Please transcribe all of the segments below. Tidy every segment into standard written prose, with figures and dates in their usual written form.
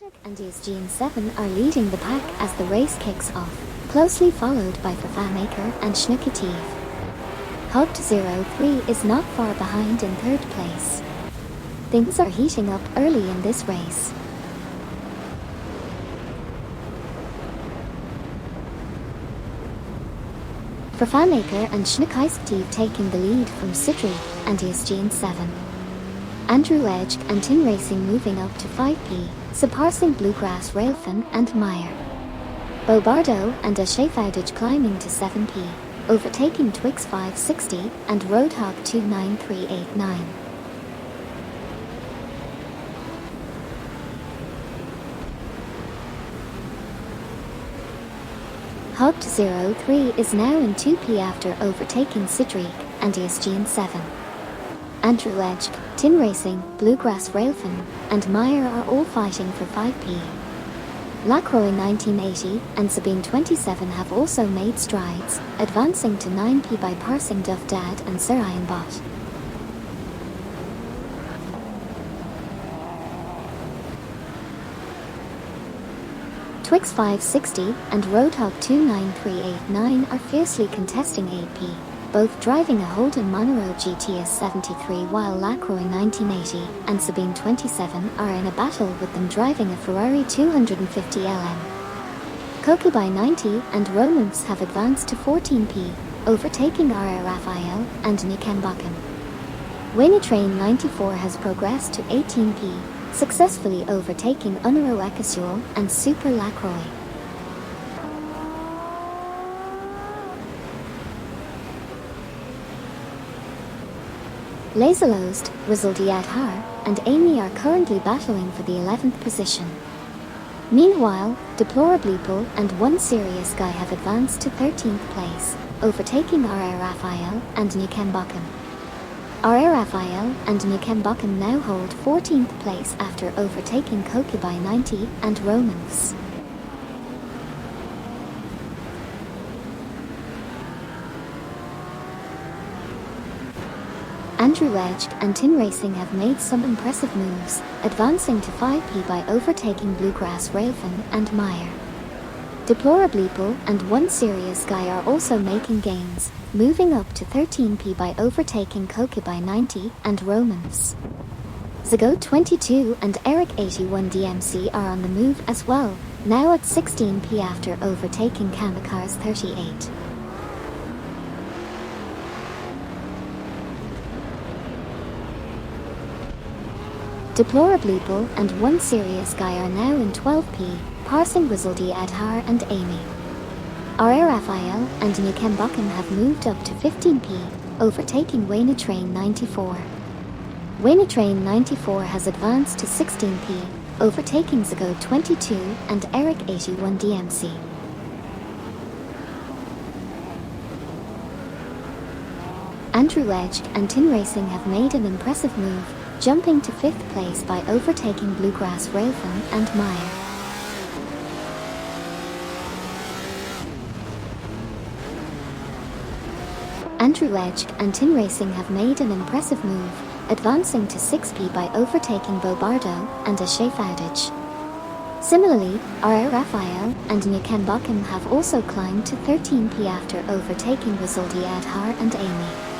And ESG7 are leading the pack as the race kicks off, closely followed by Verfamaker and Schnucketiv. Haupt03 is not far behind in third place. Things are heating up early in this race. Verfamaker and Schnucketiv taking the lead from Sidri and ESG7. Andrew Edge and Tin Racing moving up to 5p, surpassing Bluegrass Railfin and Meyer. Bobardo and Assetto climbing to 7p, overtaking Twix 560 and Roadhog 29389. Haupt03 is now in 2p after overtaking Sidri and ESG7. Andrew Edge, Tin Racing, Bluegrass Railfin, and Meyer are all fighting for 5p. Lacroix 1980 and Sabine 27 have also made strides, advancing to 9p by passing Duff Dad and Sir Ironbot. Twix 560 and Roadhog 29389 are fiercely contesting 8p, both driving a Holden Monroe GTS 73, while Lacroix 1980 and Sabine 27 are in a battle with them driving a Ferrari 250 LM. Kokubai 90 and Romance have advanced to 14p, overtaking R.A. Raphael and Nikambakan. Train 94 has progressed to 18p, successfully overtaking Unro Ekasur and Super Lacroix. Laserlost, Rizaldi Adhar, and Amy are currently battling for the 11th position. Meanwhile, Deplorableeple and One Serious Guy have advanced to 13th place, overtaking R.A. Raphael and Nikambakan. R.A. Raphael and Nikambakan now hold 14th place after overtaking Kokubai 90 and Romance. Andrew Edge and Tin Racing have made some impressive moves, advancing to 5p by overtaking Bluegrass Railfin and Meyer. Deplorableeple and One Serious Guy are also making gains, moving up to 13p by overtaking Kokubai 90 and Romance. Zago 22 and Eric 81 DMC are on the move as well, now at 16p after overtaking Kamikars 38. Deplorableeple and One Serious Guy are now in 12p, passing Rizaldi Adhar and Amy. R.A. Raphael and Nikambakan have moved up to 15p, overtaking Train 94. Train 94 has advanced to 16p, overtaking Zago 22 and Eric 81 DMC. Andrew Edge and Tin Racing have made an impressive move, jumping to 5th place by overtaking Bluegrass Railfin and Meyer. Andrew Edge and Tin Racing have made an impressive move, advancing to 6p by overtaking Bobardo and Assetto. Similarly, R.A. Raphael and Nikambakan have also climbed to 13p after overtaking Rizaldi Adhar and Amy.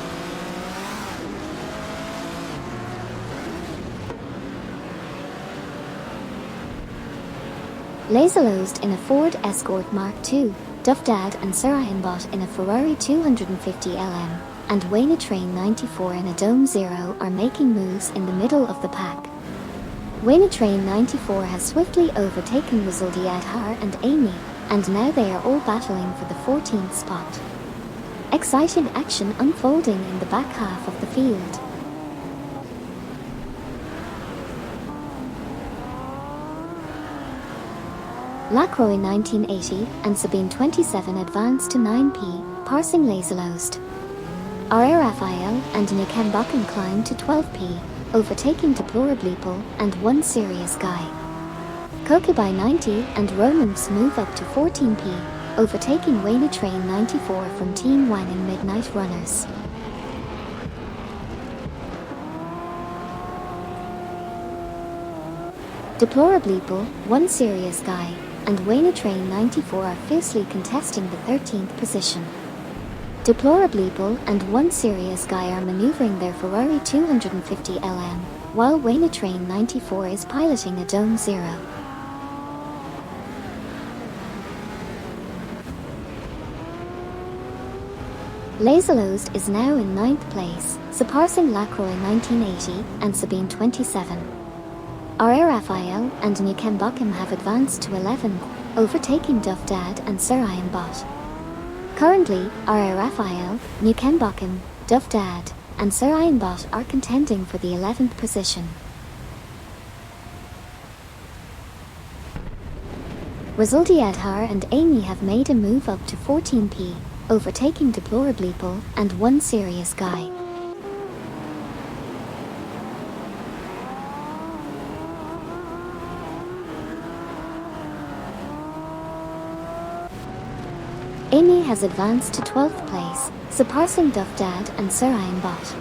Laserlost in a Ford Escort Mark II, Duff Dad and Sir Ironbot in a Ferrari 250 LM, and Train 94 in a Dome Zero are making moves in the middle of the pack. Train 94 has swiftly overtaken Rizaldi Adhar and Amy, and now they are all battling for the 14th spot. Exciting action unfolding in the back half of the field. Lacroix 1980 and Sabine 27 advanced to 9p, passing Laserlost. R.A. Raphael and Nikambakan climbed to 12p, overtaking Deplorableeple and One Serious Guy. Kokubai 90 and Romance move up to 14p, overtaking Train 94 from Team Wang and Midnight Runners. Deplorably Bull, One Serious Guy, and Wayne Train 94 are fiercely contesting the 13th position. Deplorably Bull and One Serious Guy are maneuvering their Ferrari 250 LM, while Wayne Train 94 is piloting a Dome Zero. Laserlost is now in 9th place, surpassing Lacroix 1980 and Sabine 27. R.A. Raphael and Nukem Bochum have advanced to 11th, overtaking Duff Dad and Sir Iron Bot. Currently, R.A. Raphael, Nukem Bochum, Duff Dad, and Sir Iron Bot are contending for the 11th position. Resulti Edhar and Amy have made a move up to 14p, overtaking Deplorably Bull and One Serious Guy. Amy has advanced to 12th place, surpassing Duff Dad and Sir Iron Bot.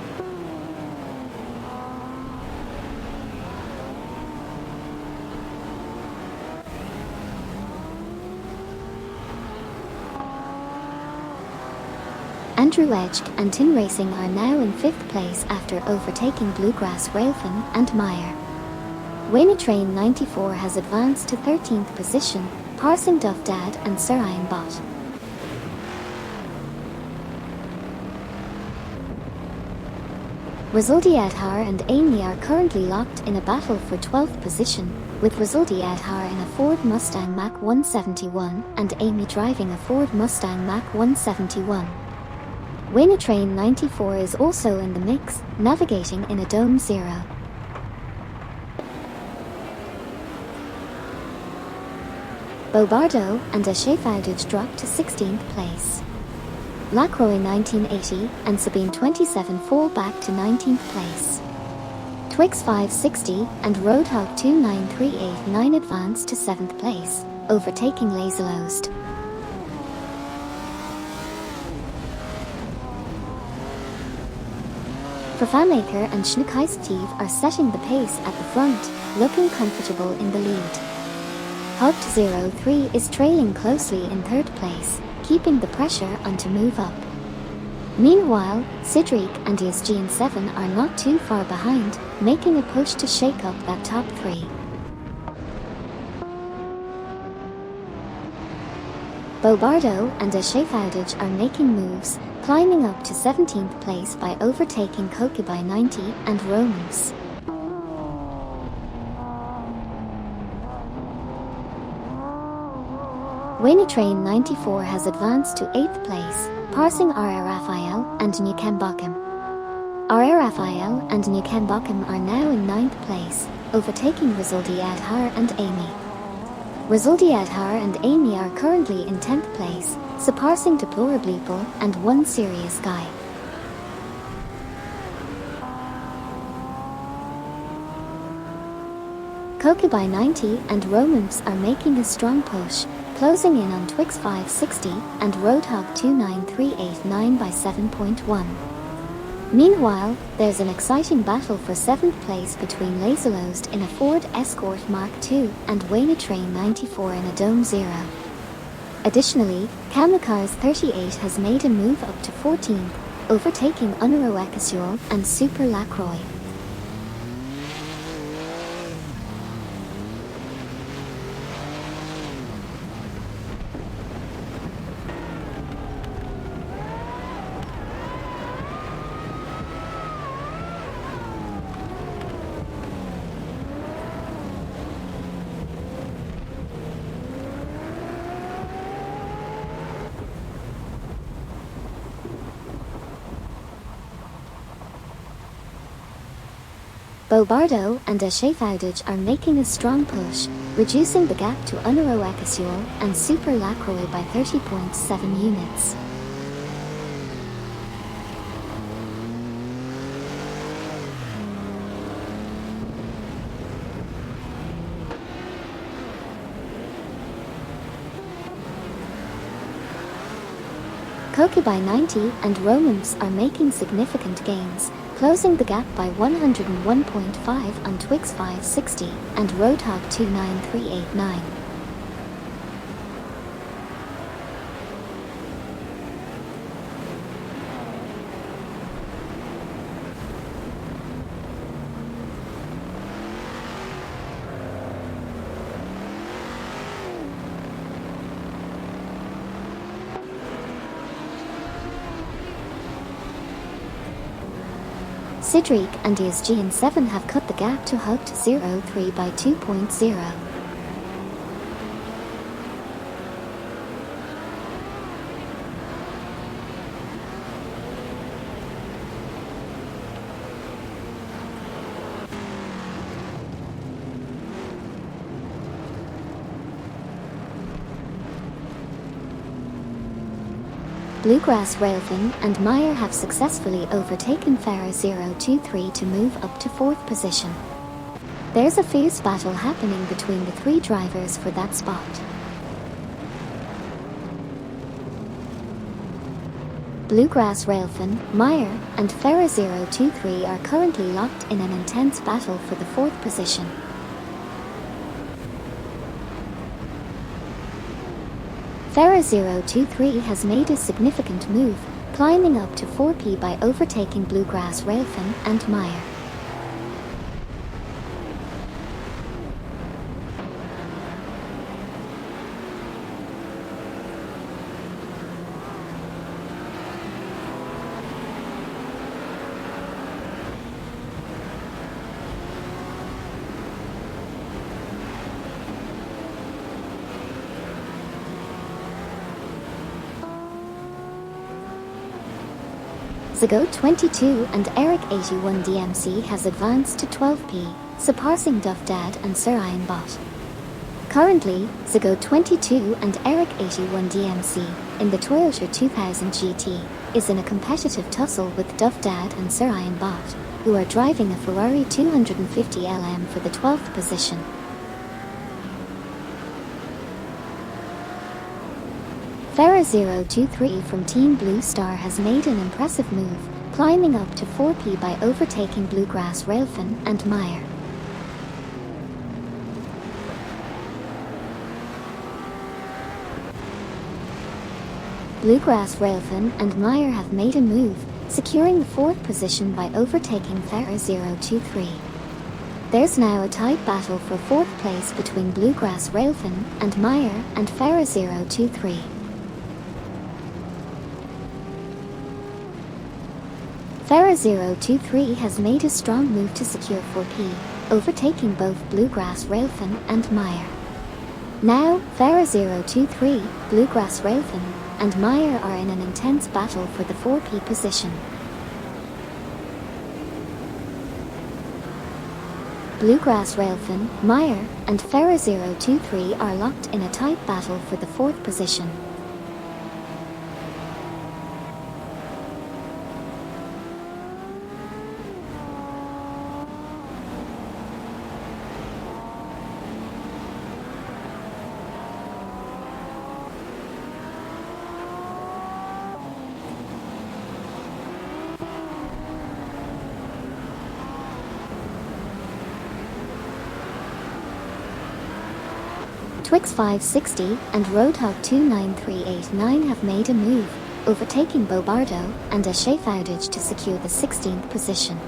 Andrew Edge and Tin Racing are now in 5th place after overtaking Bluegrass Railfin and Meyer. Wayne Train 94 has advanced to 13th position, passing Duff Dad and Sir Iron Bot. Resulti Edhar and Amy are currently locked in a battle for 12th position, with Resulti Edhar in a Ford Mustang Mach 171 and Amy driving a Ford Mustang Mach 171. Wayne Train 94 is also in the mix, navigating in a Dome Zero. Bobardo and Ashe Fowdage dropped to 16th place. Lacroix 1980 and Sabine 27 fall back to 19th place. Twix 560 and Roadhog 29389 advance to 7th place, overtaking Laserlost. Vervanmaker and Schnuckheist are setting the pace at the front, looking comfortable in the lead. Hogt 03 is trailing closely in 3rd place, keeping the pressure on to move up. Meanwhile, Sidric and Yasgene 7 are not too far behind, making a push to shake up that top 3. Bobardo and Ashe Fowdage are making moves, climbing up to 17th place by overtaking Kokubai 90 and Romans. Wayne Train 94 has advanced to 8th place, passing R.A. Raphael and Nukem Bochum. R.A. Raphael and Nukem Bochum are now in 9th place, overtaking Resulti Edhar and Amy. Resulti Edhar and Amy are currently in 10th place, surpassing Deplorably Bull and One Serious Guy. Kokubai 90 and Romans are making a strong push, closing in on Twix 560 and Roadhog 29389 by 7.1. Meanwhile, there's an exciting battle for 7th place between Laserlost in a Ford Escort Mark II and Wayne Train 94 in a Dome Zero. Additionally, Kamikars 38 has made a move up to 14th, overtaking Unero Ekasuel and Super Lacroix. Bobardo and Ashe Fowdage are making a strong push, reducing the gap to Unero Ekasuel and Super Lacroix by 30.7 units. Kokubai 90 and Romans are making significant gains, closing the gap by 101.5 on Twix 560 and Roadhog 29389. Sidric and ESGN7 have cut the gap to Hug 03 by 2.0. Bluegrass Railfin and Meyer have successfully overtaken Farah 023 to move up to 4th position. There's a fierce battle happening between the three drivers for that spot. Bluegrass Railfin, Meyer, and Farah 023 are currently locked in an intense battle for the 4th position. Farah 023 has made a significant move, climbing up to 4P by overtaking Bluegrass Railfin and Meyer. Zago 22 and Eric 81 DMC has advanced to 12P, surpassing Duff Dad and Sir Iron Bot. Currently, Zago 22 and Eric 81 DMC, in the Toyota 2000 GT, is in a competitive tussle with Duff Dad and Sir Iron Bot, who are driving a Ferrari 250 LM for the 12th position. Farah 023 from Team Blue Star has made an impressive move, climbing up to 4P by overtaking Bluegrass Railfin and Meyer. Bluegrass Railfin and Meyer have made a move, securing the 4th position by overtaking Farah 023. There's now a tight battle for 4th place between Bluegrass Railfin and Meyer and Farah 023. Farah 023 has made a strong move to secure 4P, overtaking both Bluegrass Railfin and Meyer. Now, Farah 023, Bluegrass Railfin, and Meyer are in an intense battle for the 4P position. Bluegrass Railfin, Meyer, and Farah 023 are locked in a tight battle for the 4th position. Twix 560 and Roadhog 29389 have made a move, overtaking Bobardo and a Schaeffaudige to secure the 16th position.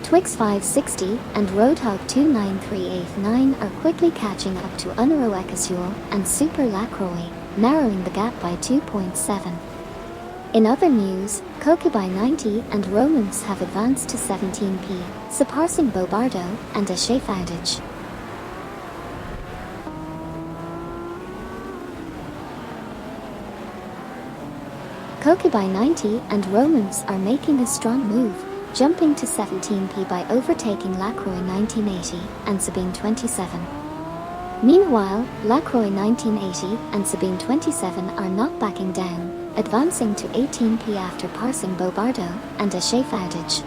Twix 560 and Roadhog 29389 are quickly catching up to Unaro Ekasul and Super Lacroix, narrowing the gap by 2.7. In other news, Kokubai 90 and Romans have advanced to 17P, surpassing Bobardo and a Schaeffaudige. Kokubai 90 and Romans are making a strong move, jumping to 17P by overtaking Lacroix 1980 and Sabine 27. Meanwhile, Lacroix 1980 and Sabine 27 are not backing down, advancing to 18p after passing Bobardo and Assetto.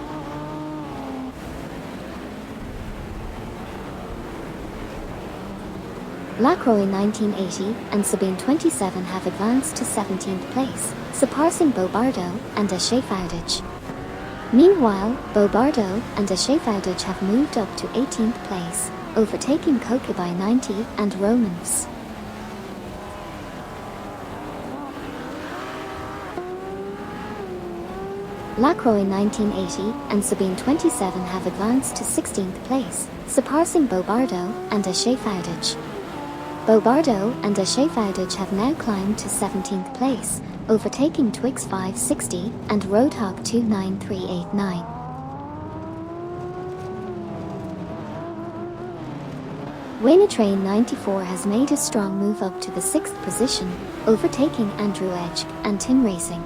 Lacroix 1980 and Sabine 27 have advanced to 17th place, surpassing Bobardo and Assetto. Meanwhile, Bobardo and Assetto have moved up to 18th place, overtaking Coca by 90 and Romans. Lacroix 1980 and Sabine 27 have advanced to 16th place, surpassing Bobardo and Assetto. Bobardo and Assetto have now climbed to 17th place, overtaking Twix 560 and Roadhog 29389. Train 94 has made a strong move up to the 6th position, overtaking Andrew Edge and Tin Racing.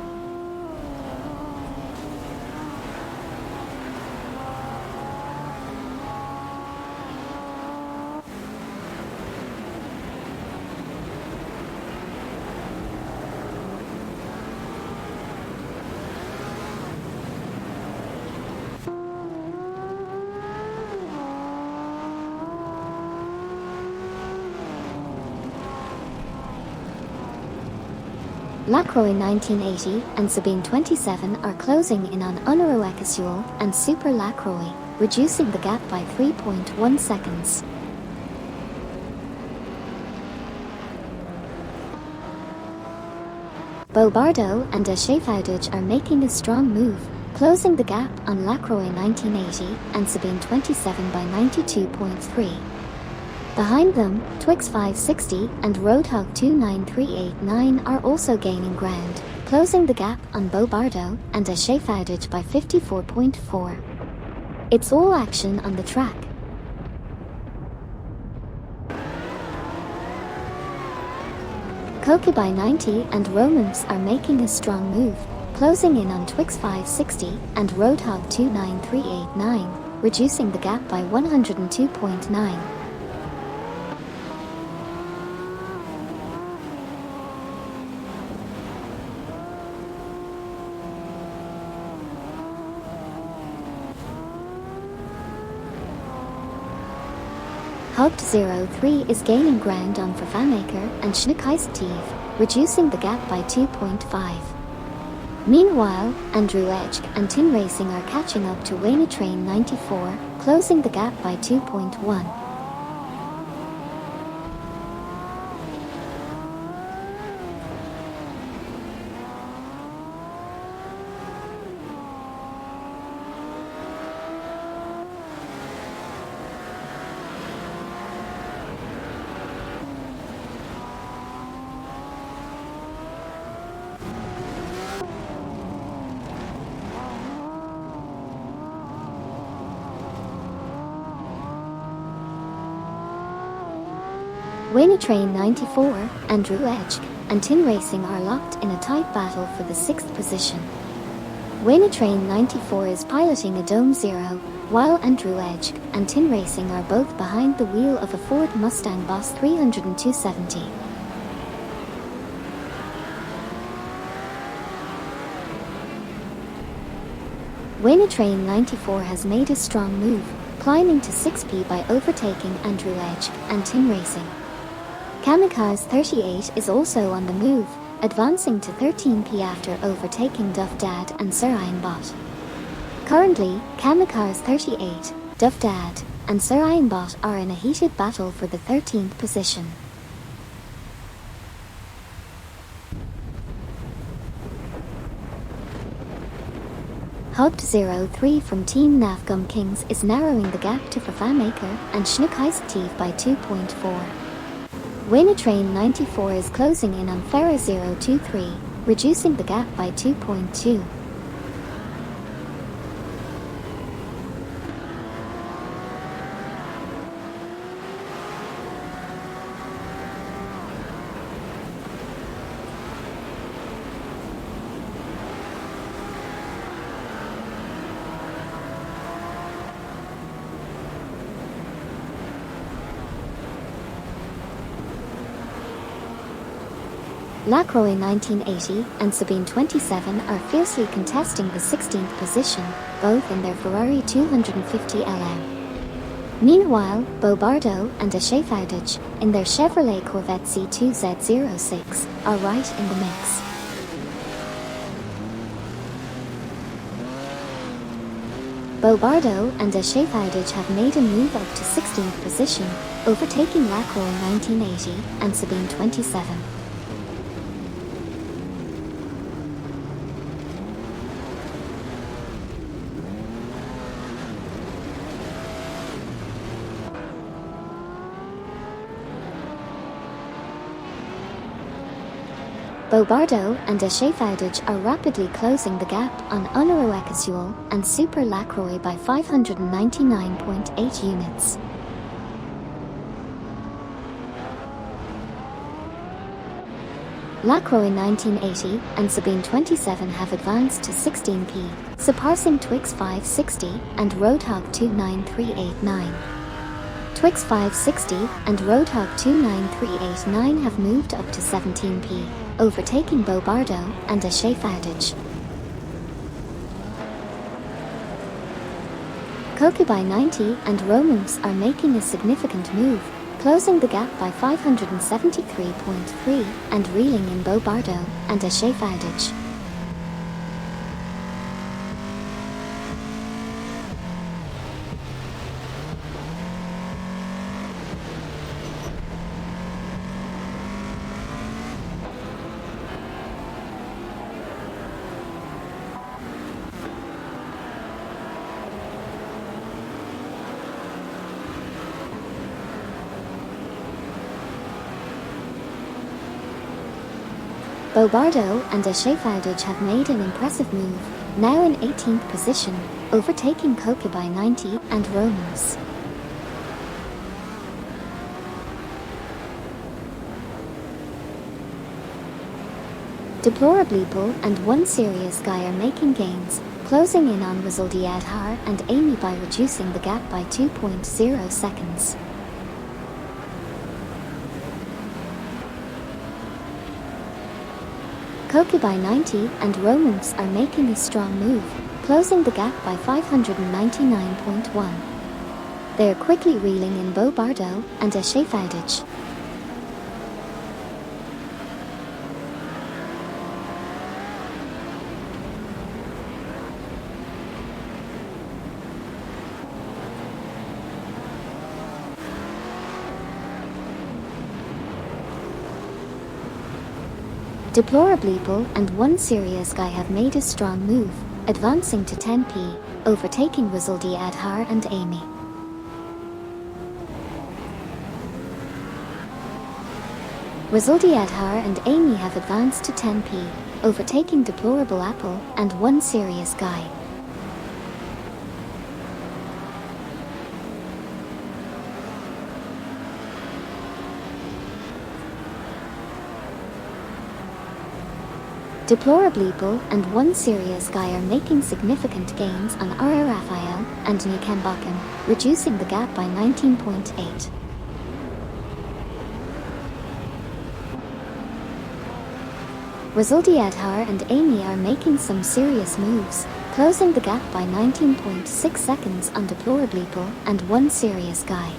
Lacroix 1980 and Sabine 27 are closing in on Unero Ecosul and Super Lacroix, reducing the gap by 3.1 seconds. Bobardo and Assetto are making a strong move, closing the gap on Lacroix 1980 and Sabine 27 by 92.3. Behind them, Twix 560 and Roadhog 29389 are also gaining ground, closing the gap on Bobardo and Assetto by 54.4. It's all action on the track. Coca by 90 and Romans are making a strong move, closing in on Twix 560 and Roadhog 29389, reducing the gap by 102.9. Hub 03 is gaining ground on Vervanmaker and Schneekeistev, reducing the gap by 2.5. Meanwhile, Andrew Edge and Tin Racing are catching up to Train 94, closing the gap by 2.1. Train 94, Andrew Edge, and Tin Racing are locked in a tight battle for the 6th position. Train 94 is piloting a Dome Zero, while Andrew Edge and Tin Racing are both behind the wheel of a Ford Mustang Boss 300 and 270. Train 94 has made a strong move, climbing to 6p by overtaking Andrew Edge and Tin Racing. Kamikaze 38 is also on the move, advancing to 13p after overtaking Duff Dad and Sir Ironbot. Currently, Kamikaze 38, Duff Dad, and Sir Ironbot are in a heated battle for the 13th position. Hub 03 from Team Nafgum Kings is narrowing the gap to Vervanmaker and Schneekeistev by 2.4. Train 94 is closing in on Ferra 023, reducing the gap by 2.2. Lacroix 1980 and Sabine 27 are fiercely contesting the 16th position, both in their Ferrari 250 LM. Meanwhile, Bobardo and Aschefoudige, in their Chevrolet Corvette C2Z06, are right in the mix. Bobardo and Aschefoudige have made a move up to 16th position, overtaking Lacroix 1980 and Sabine 27. Bobardo and Aschefoudige are rapidly closing the gap on Honoré Ecosul and Super Lacroix by 599.8 units. Lacroix 1980 and Sabine 27 have advanced to 16p, surpassing Twix 560 and Roadhog 29389. Twix 560 and Roadhog 29389 have moved up to 17p, overtaking Bobardo and Aschefoudige. Kokubai 90 and Romance are making a significant move, closing the gap by 573.3 and reeling in Bobardo and Aschefoudige. Bobardo and Aschefoudige have made an impressive move, now in 18th position, overtaking Kokubai 90 and Romance. Deplorableeple and One Serious Guy are making gains, closing in on Rizaldi Adhar and Amy by reducing the gap by 2.0 seconds. Kokubai 90 and Romance are making a strong move, closing the gap by 599.1. They are quickly reeling in Bobardo and Aschefoudige. Deplorableeple and One Serious Guy have made a strong move, advancing to 10p, overtaking Rizaldi Adhar and Amy. Rizaldi Adhar and Amy have advanced to 10p, overtaking Deplorable Apple and One Serious Guy. Deplorableeple and One Serious Guy are making significant gains on Ara Raphael and Nikembakan, reducing the gap by 19.8. Rizaldi Adhar and Amy are making some serious moves, closing the gap by 19.6 seconds on Deplorableeple and One Serious Guy.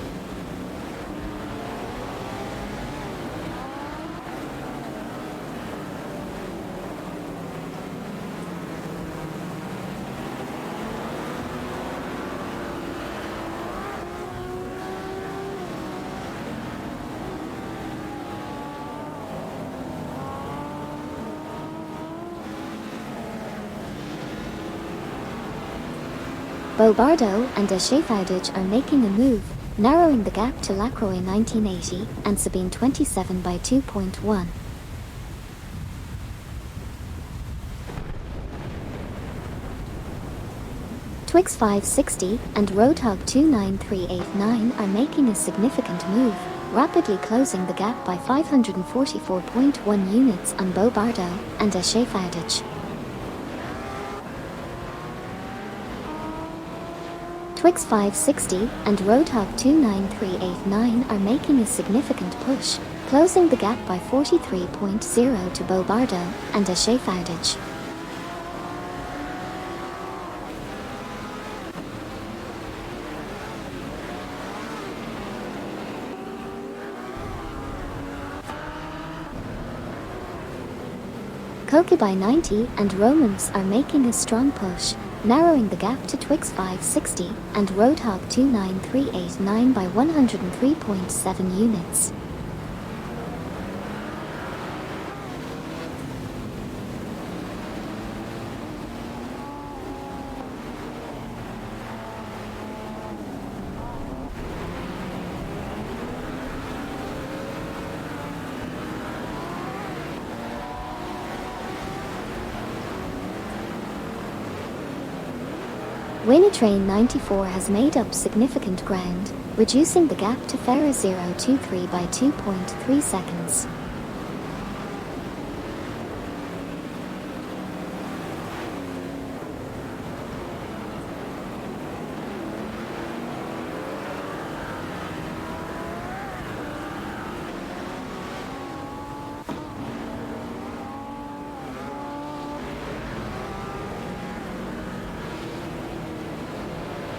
Bobardo and Aschefoudige are making a move, narrowing the gap to Lacroix 1980 and Sabine 27 by 2.1. Twix 560 and Roadhog 29389 are making a significant move, rapidly closing the gap by 544.1 units on Bobardo and Aschefoudige. Twix 560 and Roadhog 29389 are making a significant push, closing the gap by 43.0 to Bobardo and Assetto. Koki by 90 and Romans are making a strong push, narrowing the gap to Twix 560 and Roadhog 29389 by 103.7 units. Winnie Train 94 has made up significant ground, reducing the gap to Ferra 023 by 2.3 seconds.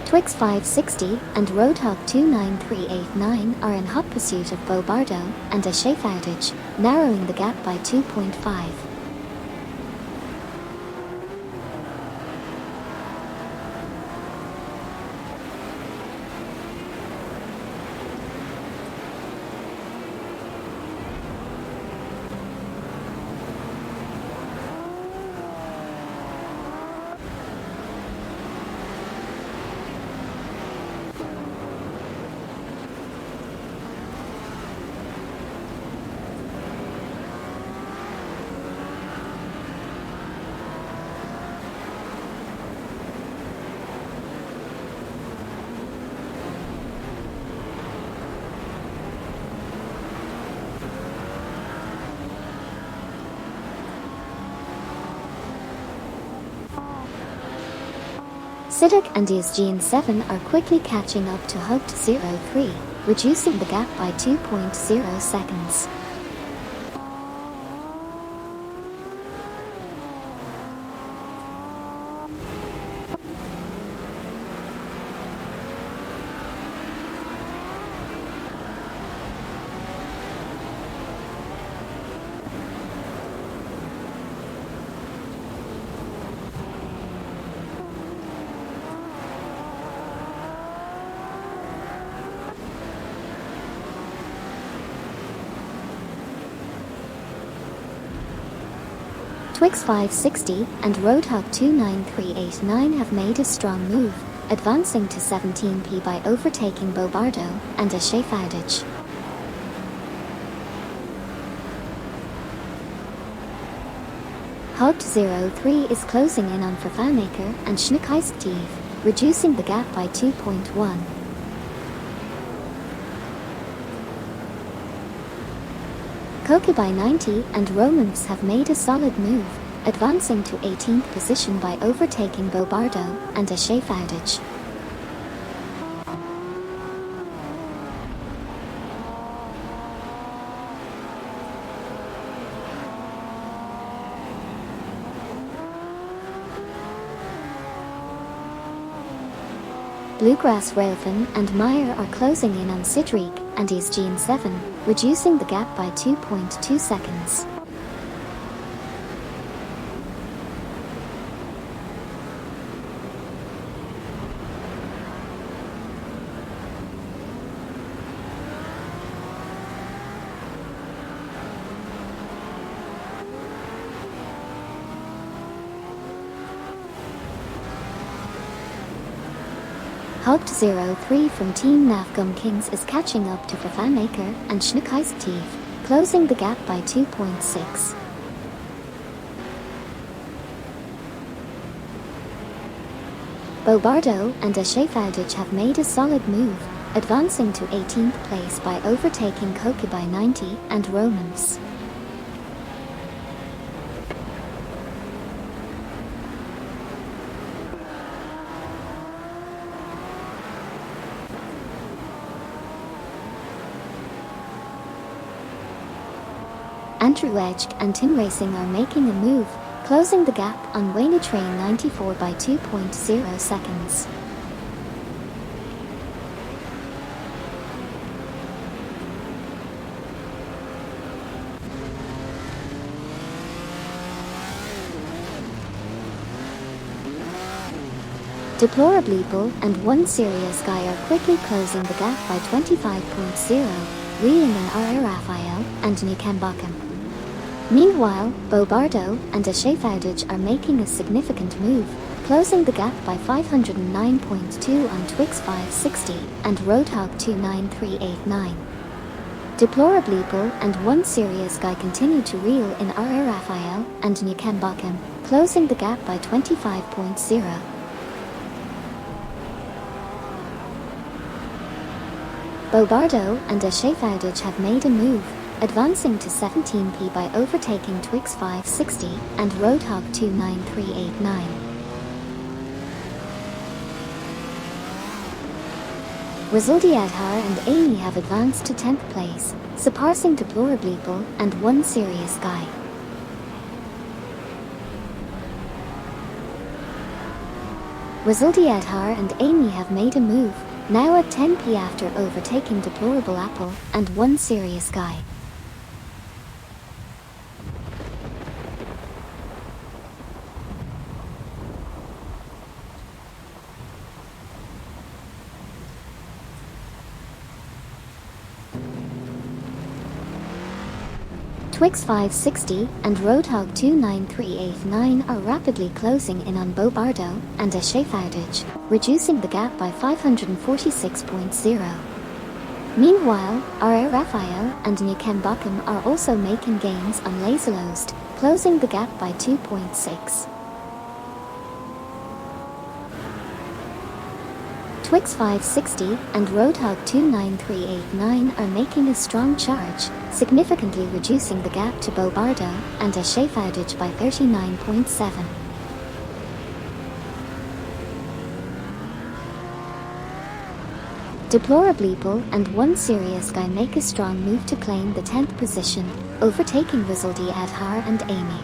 Twix 560 and Roadhog 29389 are in hot pursuit of Bobardo and Assetto, narrowing the gap by 2.5. Siddiq and ESGN7 are quickly catching up to Hugged 03, reducing the gap by 2.0 seconds. Twix 560 and Roadhog 29389 have made a strong move, advancing to 17p by overtaking Bobardo and Assetto. Hugged 03 is closing in on Vervanmaker and Schneekeistev, reducing the gap by 2.1. Koki by 90 and Romans have made a solid move, advancing to 18th position by overtaking Bobardo and Assetto. Bluegrass Raven and Meyer are closing in on Sidriq and ESGN7, reducing the gap by 2.2 seconds. Hugged 03 from Team Navgum Kings is catching up to Vervanmaker and Schneekeistev, closing the gap by 2.6. Bobardo and Assetto have made a solid move, advancing to 18th place by overtaking Koki by 90 and Romans. Andrew Edge and Tim Racing are making a move, closing the gap on Wayne Train 94 by 2.0 seconds. Deplorably Bull and One Serious Guy are quickly closing the gap by 25.0, reeling in R.A. Raphael and Nick Mbakam. Meanwhile, Bo Bardo and Ashay Fowdage are making a significant move, closing the gap by 509.2 on Twix 560 and Roadhog 29389. Deplorably Bull and One Serious Guy continue to reel in R.A. Raphael and Nick Mbakam, closing the gap by 25.0. Bo Bardo and Ashay Fowdage have made a move, advancing to 17p by overtaking Twix 560 and Roadhog 29389. Rizaldi Adhar and Amy have advanced to 10th place, surpassing Deplorably Bull and One Serious Guy. Rizaldi Adhar and Amy have made a move, now at 10p after overtaking Deplorable Apple and One Serious Guy. Twix 560 and Roadhog 29389 are rapidly closing in on Bo Bardo and Ashay Fowdage, reducing the gap by 546.0. Meanwhile, R.A. Raphael and Nick Mbakam are also making gains on Laserlost, closing the gap by 2.6. Twix 560 and Roadhog 29389 are making a strong charge, significantly reducing the gap to Bo Bardo and Ashay Fowdage by 39.7. Deplorably Bull and One Serious Guy make a strong move to claim the 10th position, overtaking Rizaldi Adhar and Amy.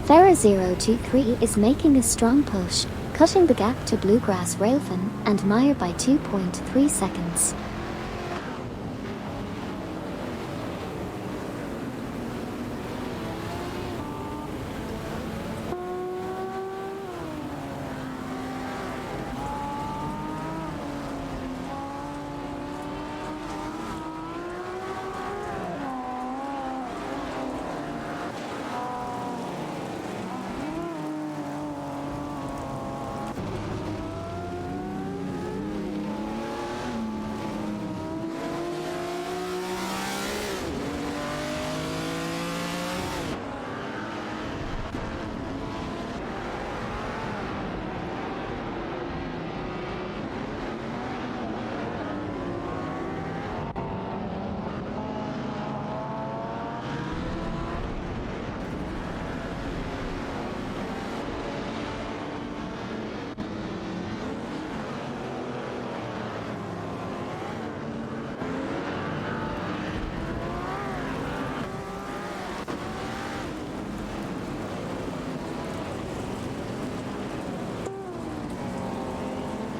Farah 023 is making a strong push, cutting the gap to Bluegrass Railfin and Meyer by 2.3 seconds.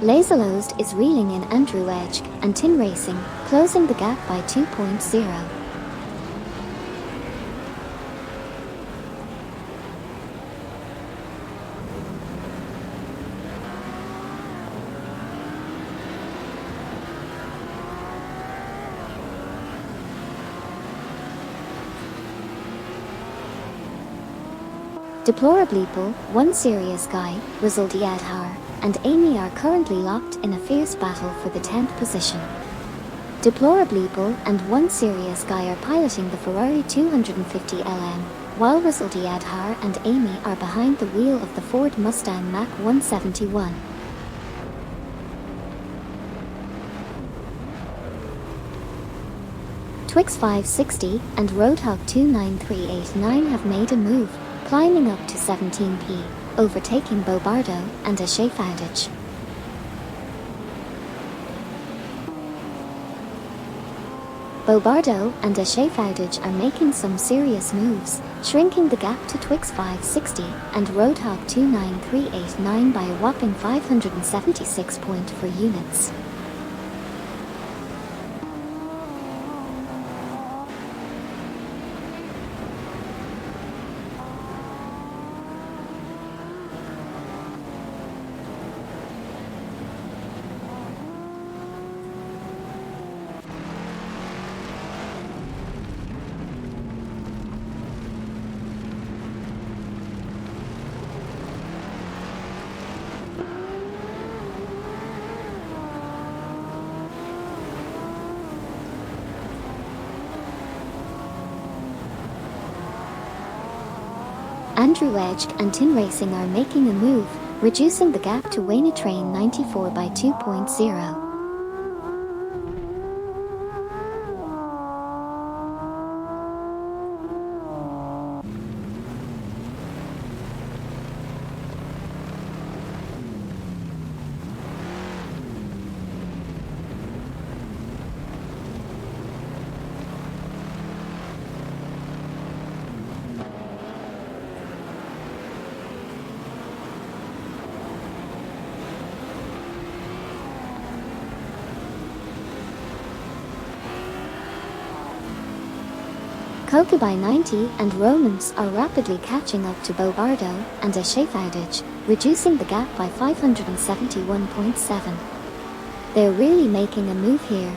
Laserlost is reeling in Andrew Edge and Tin Racing, closing the gap by 2.0. Deplorably Bull, One Serious Guy, Rizaldi Adhar, and Amy are currently locked in a fierce battle for the 10th position. Deplorably Bull and one serious guy are piloting the Ferrari 250 LM, while Russell Diadhar and Amy are behind the wheel of the Ford Mustang Mach 171. Twix 560 and Roadhog 29389 have made a move, climbing up to 17p, overtaking Bobardo and Ashe Fowdage. Bobardo and Ashe Fowdage are making some serious moves, shrinking the gap to Twix 560 and Roadhog 29389 by a whopping 576.4 units. Andrew Edge and Tin Racing are making a move, reducing the gap to Wayne Train 94 by 2.0. Kokubai 90 and Romans are rapidly catching up to Bobardo and Ashe Fowdage, reducing the gap by 571.7. They're really making a move here.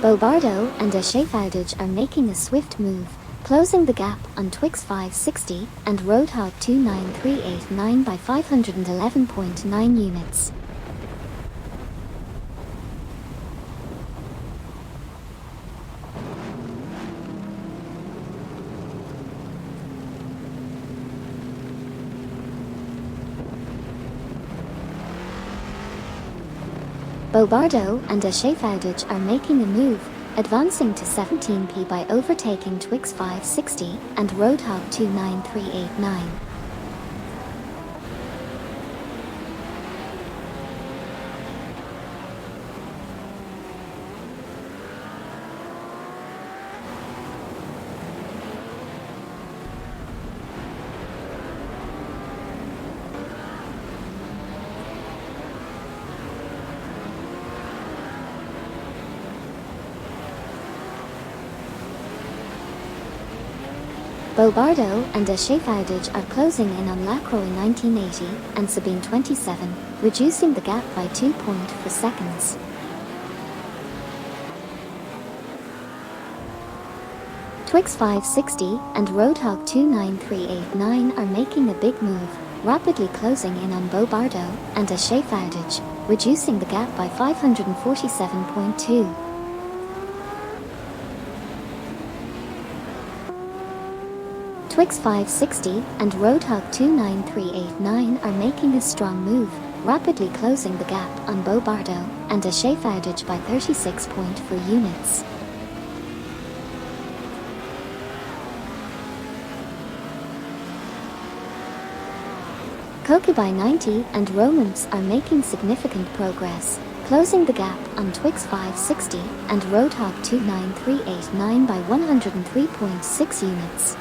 Bobardo and Ashe Fowdage are making a swift move, closing the gap on Twix 560 and Roadhog 29389 by 511.9 units. Bobardo and Ashe Fowdage are making a move, advancing to 17p by overtaking Twix 560 and Roadhog 29389. Bobardo and Ashe Fowdage are closing in on Lacroix 1980 and Sabine 27, reducing the gap by 2.4 seconds. Twix 560 and Roadhog 29389 are making a big move, rapidly closing in on Bobardo and Ashe Fowdage, reducing the gap by 547.2. Twix 560 and Roadhog 29389 are making a strong move, rapidly closing the gap on Bobardo and Ashe Fowdage by 36.4 units. Kokubai 90 and Romans are making significant progress, closing the gap on Twix 560 and Roadhog 29389 by 103.6 units.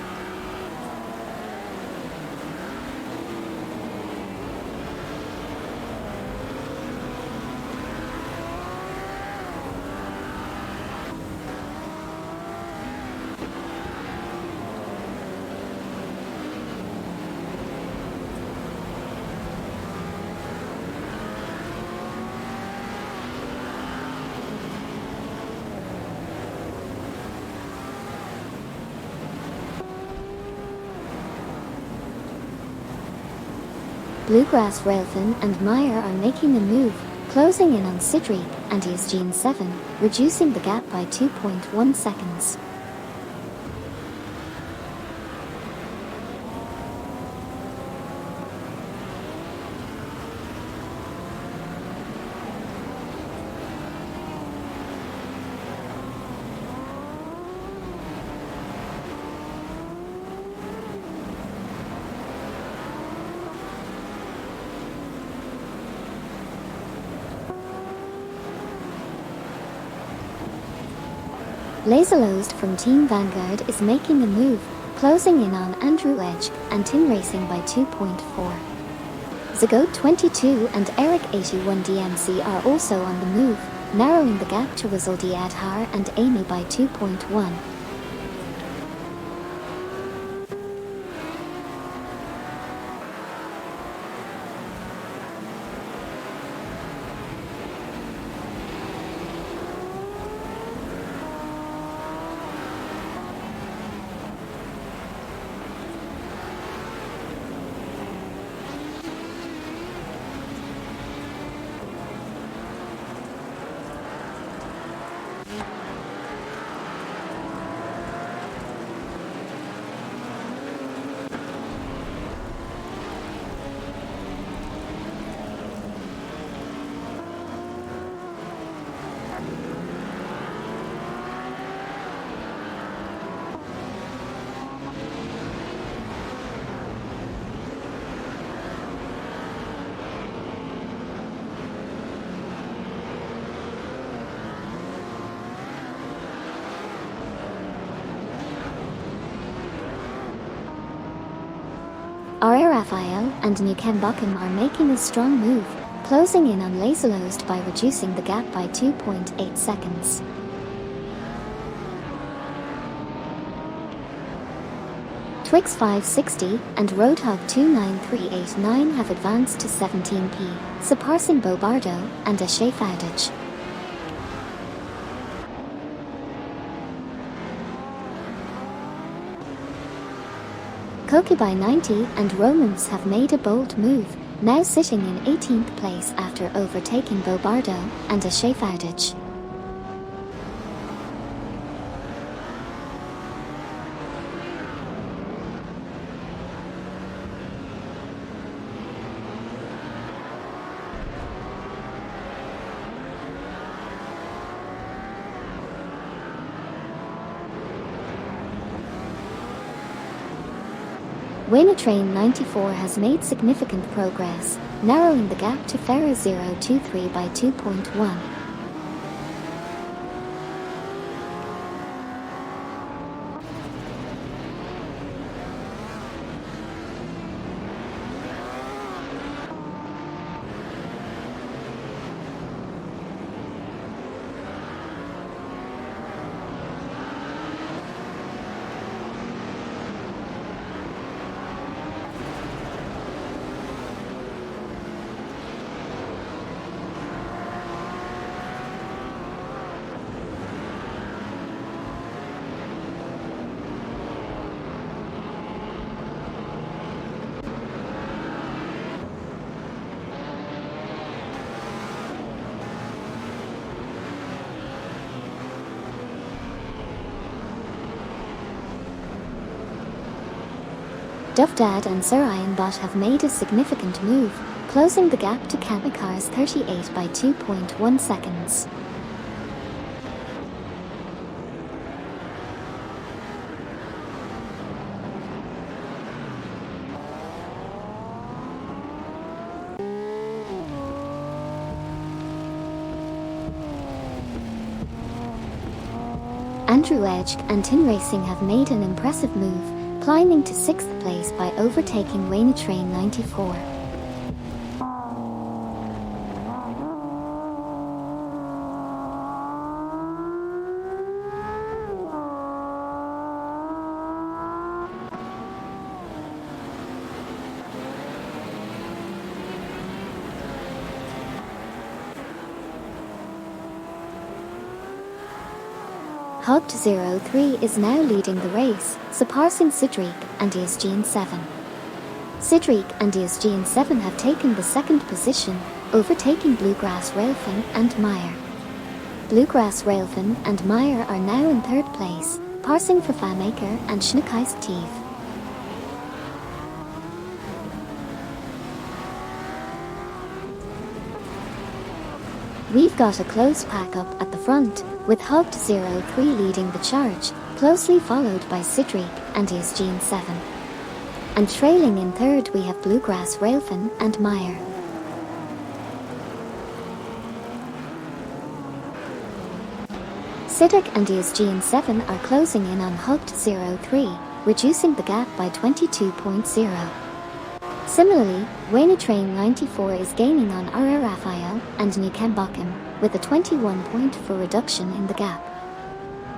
Bluegrass Railfin and Meyer are making a move, closing in on Sidric and Easgene 7, reducing the gap by 2.1 seconds. Laserlost from Team Vanguard is making a move, closing in on Andrew Edge and Tin Racing by 2.4. Zagoat 22 and Eric 81 DMC are also on the move, narrowing the gap to Rizaldi Adhar and Amy by 2.1. R. Raphael and Nuken Bakum are making a strong move, closing in on Laserlost by reducing the gap by 2.8 seconds. Twix 560 and Roadhog 29389 have advanced to 17p, surpassing Bobardo and Ashe Fadage. Koki by 90 and Romans have made a bold move, now sitting in 18th place after overtaking Bobardo and Ashe Fadage. Train 94 has made significant progress, narrowing the gap to Ferrer 023 by 2.1. Duvdad and Sir Ironbot have made a significant move, closing the gap to Kamikaze 38 by 2.1 seconds. Andrew Edge and Tin Racing have made an impressive move, climbing to 6th place by overtaking Wayne Train 94. Hugged 03 is now leading the race, surpassing Sidric and Easgene 7. Sidreek and ESG7 have taken the second position, overtaking Bluegrass Railfin and Meyer. Bluegrass Railfin and Meyer are now in third place, passing for Famaker and Schneekeistev. We've got a close pack-up at the front, with Hogd03 leading the charge, closely followed by Sidreek and ESG7. And trailing in third we have Bluegrass Railfin and Meyer. Sidek and ESG7 are closing in on Hogd03, reducing the gap by 22.0. Similarly, Train 94 is gaining on RR Raphael and Nikembakim, with a 21.4 reduction in the gap.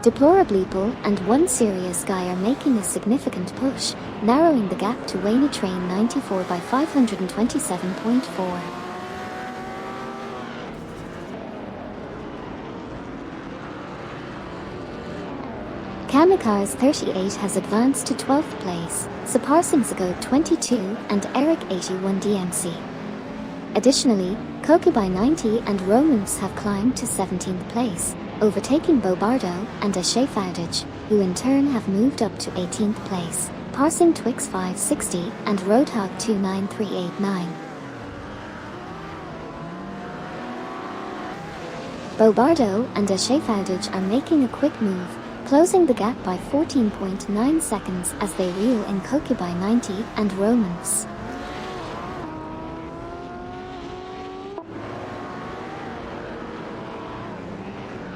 Deplorableeple and One Serious Guy are making a significant push, narrowing the gap to Train 94 by 527.4. Kamikars 38 has advanced to 12th place, surpassing Zago 22 and Eric 81 DMC. Additionally, Kokubai 90 and Romans have climbed to 17th place, overtaking Bobardo and Ashe Foudage, who in turn have moved up to 18th place, passing Twix 560 and Roadhog 29389. Bobardo and Ashe Foudage are making a quick move, closing the gap by 14.9 seconds as they reel in Kokubai 90 and Romans.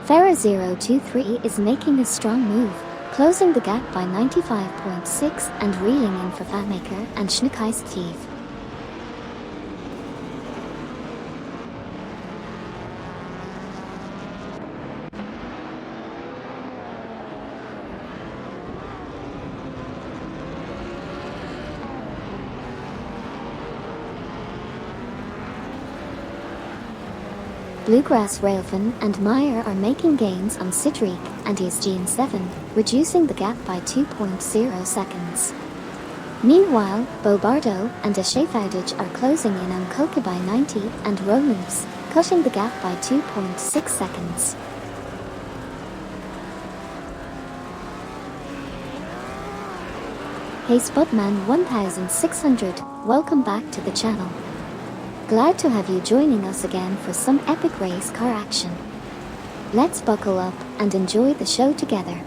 Farah 023 is making a strong move, closing the gap by 95.6 and reeling in for Fatmaker and Schneekeistev. Bluegrass Railfin and Meyer are making gains on Sidreek and ESG7, reducing the gap by 2.0 seconds. Meanwhile, Bobardo and Ashe Foudage are closing in on Kokubai 90 and Romans, cutting the gap by 2.6 seconds. Hey Spudman 1600, welcome back to the channel. Glad to have you joining us again for some epic race car action. Let's buckle up and enjoy the show together.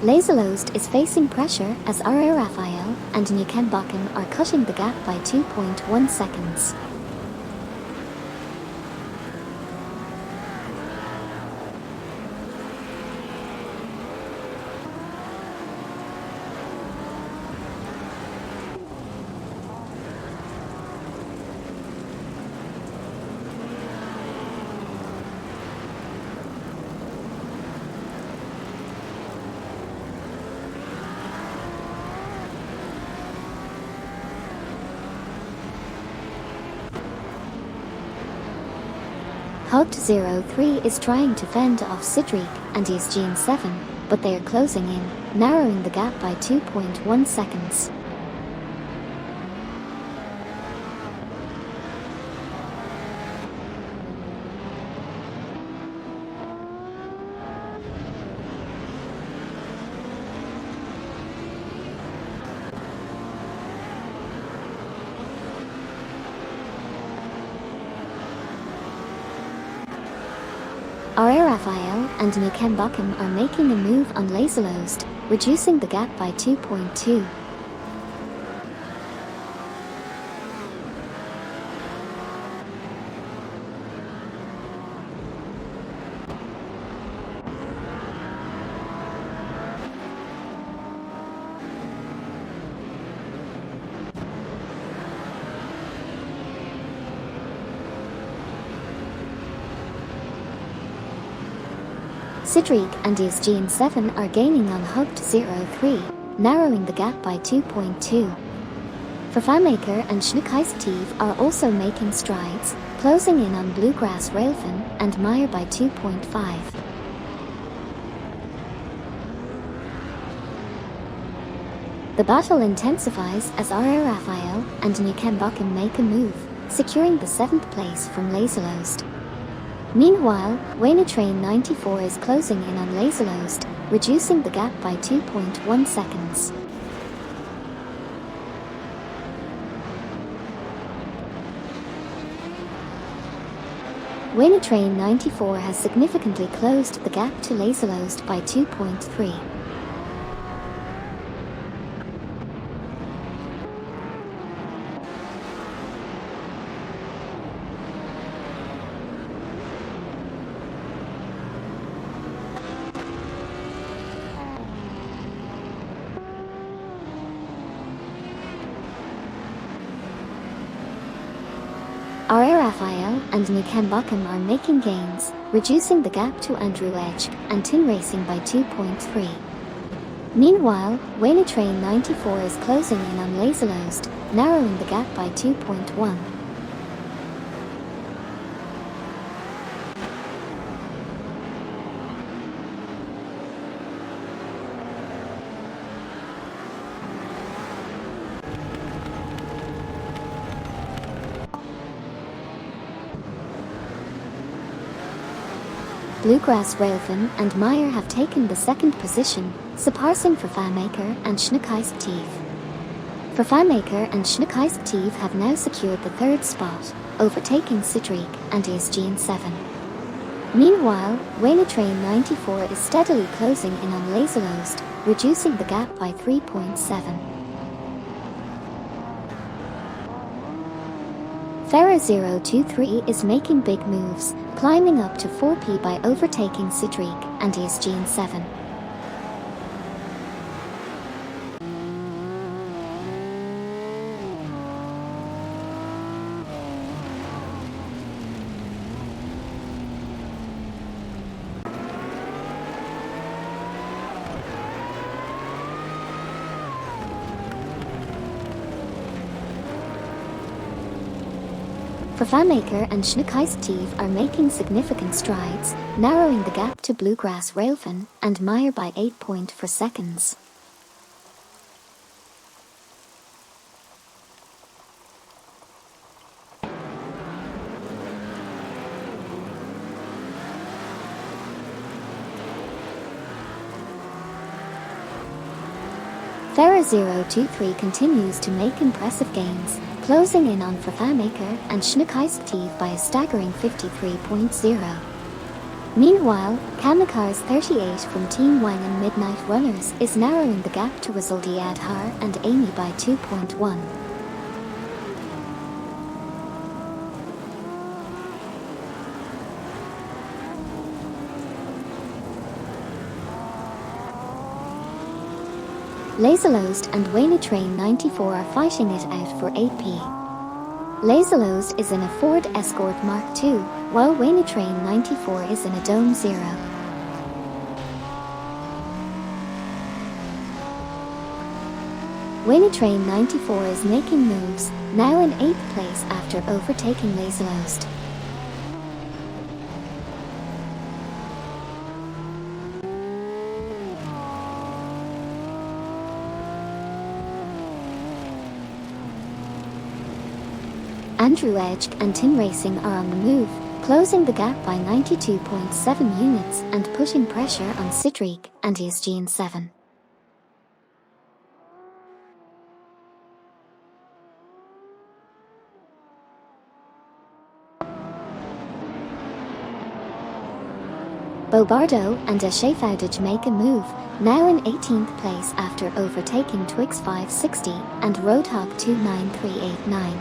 Laserlost is facing pressure as RR Raphael and Nikembakim are cutting the gap by 2.1 seconds. Hogd03 is trying to fend off Sidreek and ESG7, but they are closing in, narrowing the gap by 2.1 seconds. RR Raphael and Nikembakim are making a move on Laserlost, reducing the gap by 2.2. Sidreek and ESG7 are gaining on Hogd03, narrowing the gap by 2.2. Fafamaker and Schneekeistev are also making strides, closing in on Bluegrass Railfin and Meyer by 2.5. The battle intensifies as R.A. Raphael and Nukembakum make a move, securing the 7th place from Laserlost. Meanwhile, Train 94 is closing in on Laserlost, reducing the gap by 2.1 seconds. Train 94 has significantly closed the gap to Laserlost by 2.3. R.A. Raphael and Nukembakum are making gains, reducing the gap to Andrew Edge and Tin Racing by 2.3. Meanwhile, Train 94 is closing in on Laserlost, narrowing the gap by 2.1. Bluegrass Railfin and Meyer have taken the 2nd position, surpassing Vervaarmaker and Schneekhuis-Tief. Vervaarmaker and Schneekhuis-Tief have now secured the 3rd spot, overtaking Sidreek and ESG in 7. Meanwhile, Train 94 is steadily closing in on Laserlost, reducing the gap by 3.7. Ferra 023 is making big moves, climbing up to 4P by overtaking Sidreek and ESG in 7. Vervaarmaker and Schneekhuis-Tief are making significant strides, narrowing the gap to Bluegrass Railfin and Meyer by 8.4 seconds. Ferra 023 continues to make impressive gains, closing in on Vervaarmaker and Schneekhuis-Tief by a staggering 53.0. Meanwhile, Kamikars 38 from Team Wang and Midnight Runners is narrowing the gap to Rizaldi Adhar and Amy by 2.1. Laserlost and Train 94 are fighting it out for 8P. Laserlost is in a Ford Escort Mark II, while Train 94 is in a Dome Zero. Train 94 is making moves, now in 8th place after overtaking Laserlost. Andrew Edge and Tin Racing are on the move, closing the gap by 92.7 units and putting pressure on Sidreek and ESG in 7. Bobardo and Assetto make a move, now in 18th place after overtaking Twix 560 and Roadhog 29389.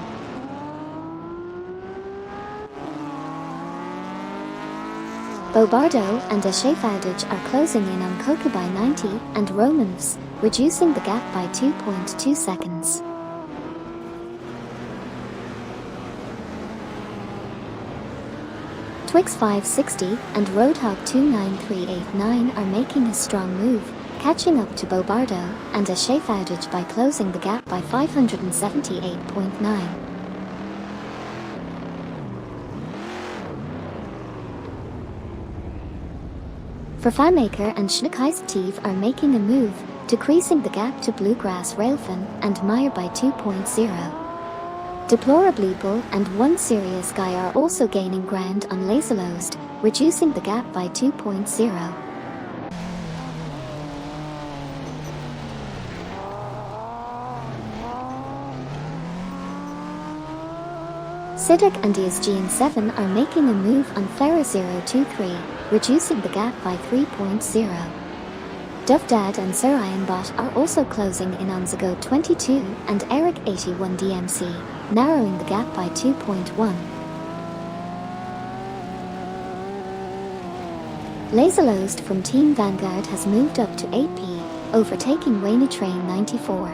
Bobardo and Assetto are closing in on Kokubai 90 and Romans, reducing the gap by 2.2 seconds. Twix 560 and Roadhog 29389 are making a strong move, catching up to Bobardo and Assetto by closing the gap by 578.9. Vervaarmaker and Schneekhuis-Tief are making a move, decreasing the gap to Bluegrass Railfin and Meyer by 2.0. Deplorably Bull and One Serious Guy are also gaining ground on Laserlost, reducing the gap by 2.0. Siddick and ESGN7 are making a move on Ferrer 023, reducing the gap by 3.0. Dovdad and Sir Ironbot are also closing in on Zago 22 and Eric 81 DMC, narrowing the gap by 2.1. Laserlost from Team Vanguard has moved up to 8p, overtaking Wayne Train 94.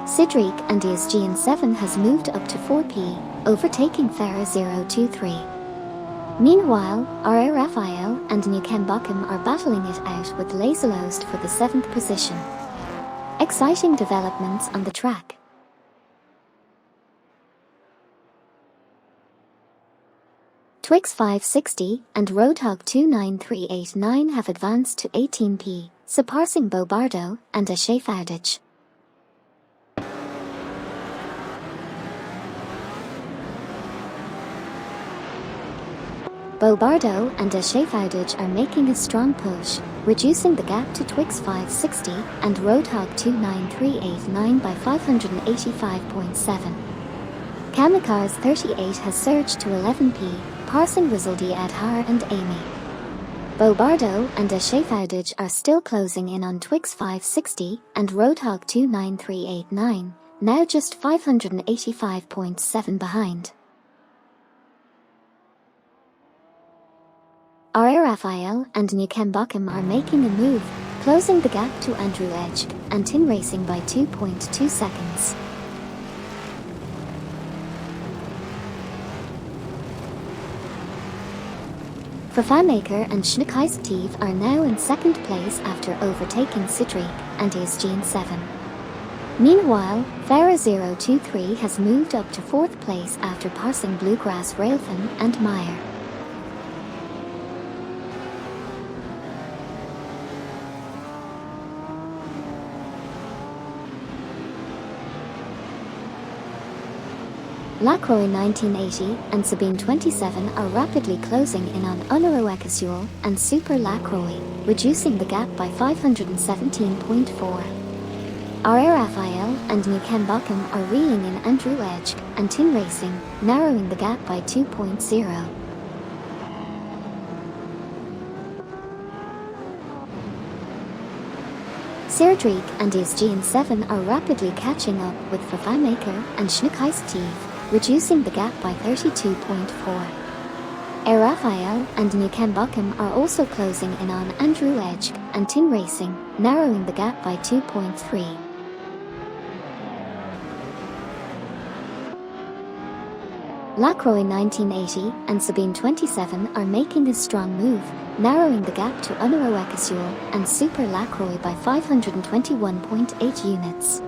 Sidric and ESGN7 has moved up to 4p, overtaking Ferrer 023. Meanwhile, RRFIL and Newcombochum are battling it out with Laserlost for the 7th position. Exciting developments on the track. Twix 560 and Roadhog 29389 have advanced to 18p, surpassing Bobardo and Ashefardich. Bobardo and Ashefardich are making a strong push, reducing the gap to Twix 560 and Roadhog 29389 by 585.7. Kamikaze 38 has surged to 11p, passing Rizaldi Adhar and Amy. Bobardo and Ashefardich are still closing in on Twix 560 and Roadhog 29389, now just 585.7 behind. RRFIL and Newcombochum are making a move, closing the gap to Andrew Edge and Tin Racing by 2.2 seconds. Fafamaker and Schneekheistiv are now in 2nd place after overtaking Sidric and ESGN7. Meanwhile, Ferrer 023 has moved up to 4th place after passing Bluegrass Railfin and Meyer. Lacroix 1980 and Sabine 27 are rapidly closing in on Unaro Ekasuel and Super Lacroix, reducing the gap by 517.4. RRFIL and Newcombochum are reeling in Andrew Edge and Tin Racing, narrowing the gap by 2.0. Sirdreek and ESGN7 are rapidly catching up with Fafamaker and Schneekheistiv, reducing the gap by 32.4. Raphael and Newcombochum are also closing in on Andrew Edge and Tin Racing, narrowing the gap by 2.3. Lacroix 1980 and Sabine 27 are making a strong move, narrowing the gap to Unaro Ekasuel and Super Lacroix by 521.8 units.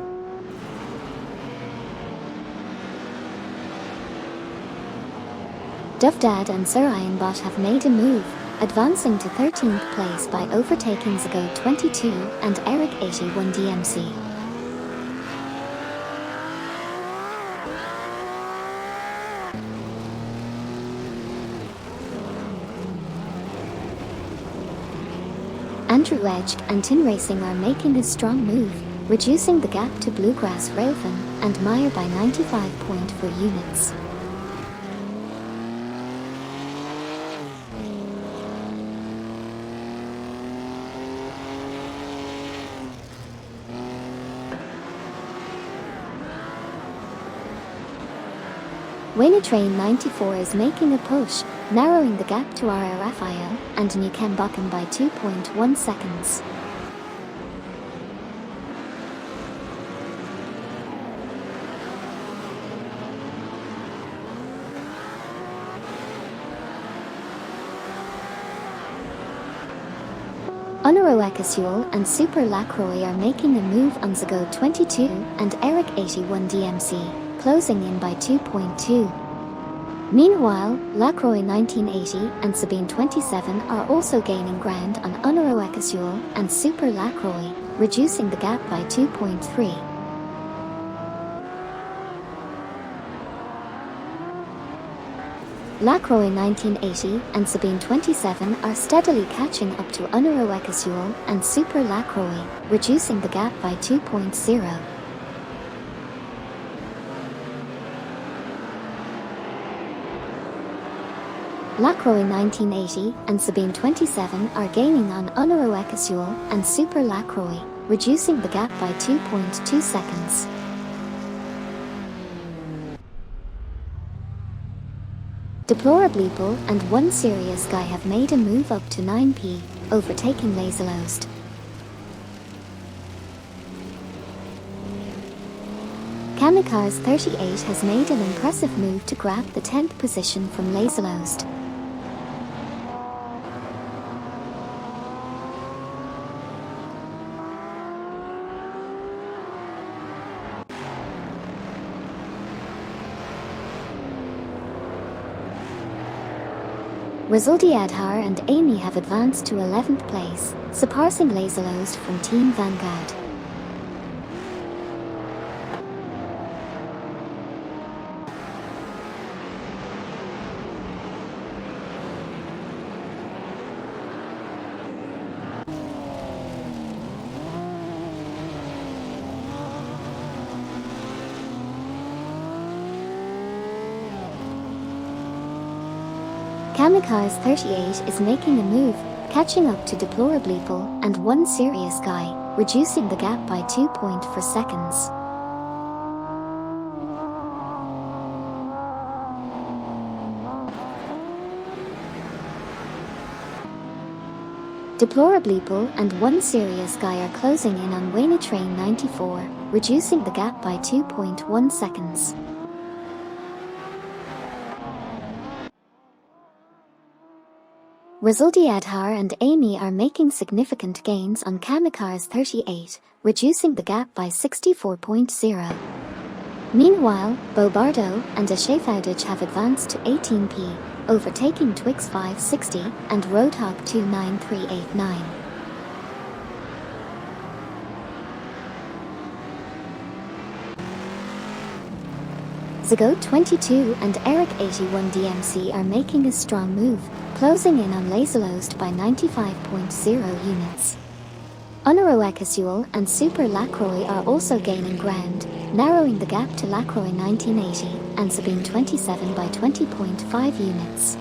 Dovdad and Sir Ironbot have made a move, advancing to 13th place by overtaking Zago 22 and Eric 81 DMC. Andrew Edge and Tin Racing are making a strong move, reducing the gap to Bluegrass Railfin and Meyer by 95.4 units. Wayne Train 94 is making a push, narrowing the gap to RRFIL and Newcombochum by 2.1 seconds. Unaro Ekasuel and Super Lacroix are making a move on Zago 22 and Eric 81 DMC, closing in by 2.2. Meanwhile, Lacroix 1980 and Sabine 27 are also gaining ground on Onoro Ekasuel and Super Lacroix, reducing the gap by 2.3. Lacroix 1980 and Sabine 27 are steadily catching up to Onoro Ekasuel and Super Lacroix, reducing the gap by 2.0. Lacroix 1980 and Sabine 27 are gaining on Onoro Ekasuel and Super Lacroix, reducing the gap by 2.2 seconds. Deplorably Bull and One Serious Guy have made a move up to 9p, overtaking Laserlost. Kamikaze 38 has made an impressive move to grab the 10th position from Laserlost. Rizaldi Adhar and Amy have advanced to 11th place, surpassing Laserlost from Team Vanguard. Kamikaze 38 is making a move, catching up to Deplorably Bull and One Serious Guy, reducing the gap by 2.4 seconds. Deplorably Bull and One Serious Guy are closing in on Wayne Train 94, reducing the gap by 2.1 seconds. Rizaldi Adhar and Amy are making significant gains on Kamikaze 38, reducing the gap by 64.0. Meanwhile, Bobardo and Ashefaudage have advanced to 18p, overtaking Twix 560 and Roadhog 29389. Zago 22 and Eric 81 DMC are making a strong move, closing in on Laserlost by 95.0 units. Onoro Ekasuel and Super Lacroix are also gaining ground, narrowing the gap to Lacroix 1980 and Sabine 27 by 20.5 units.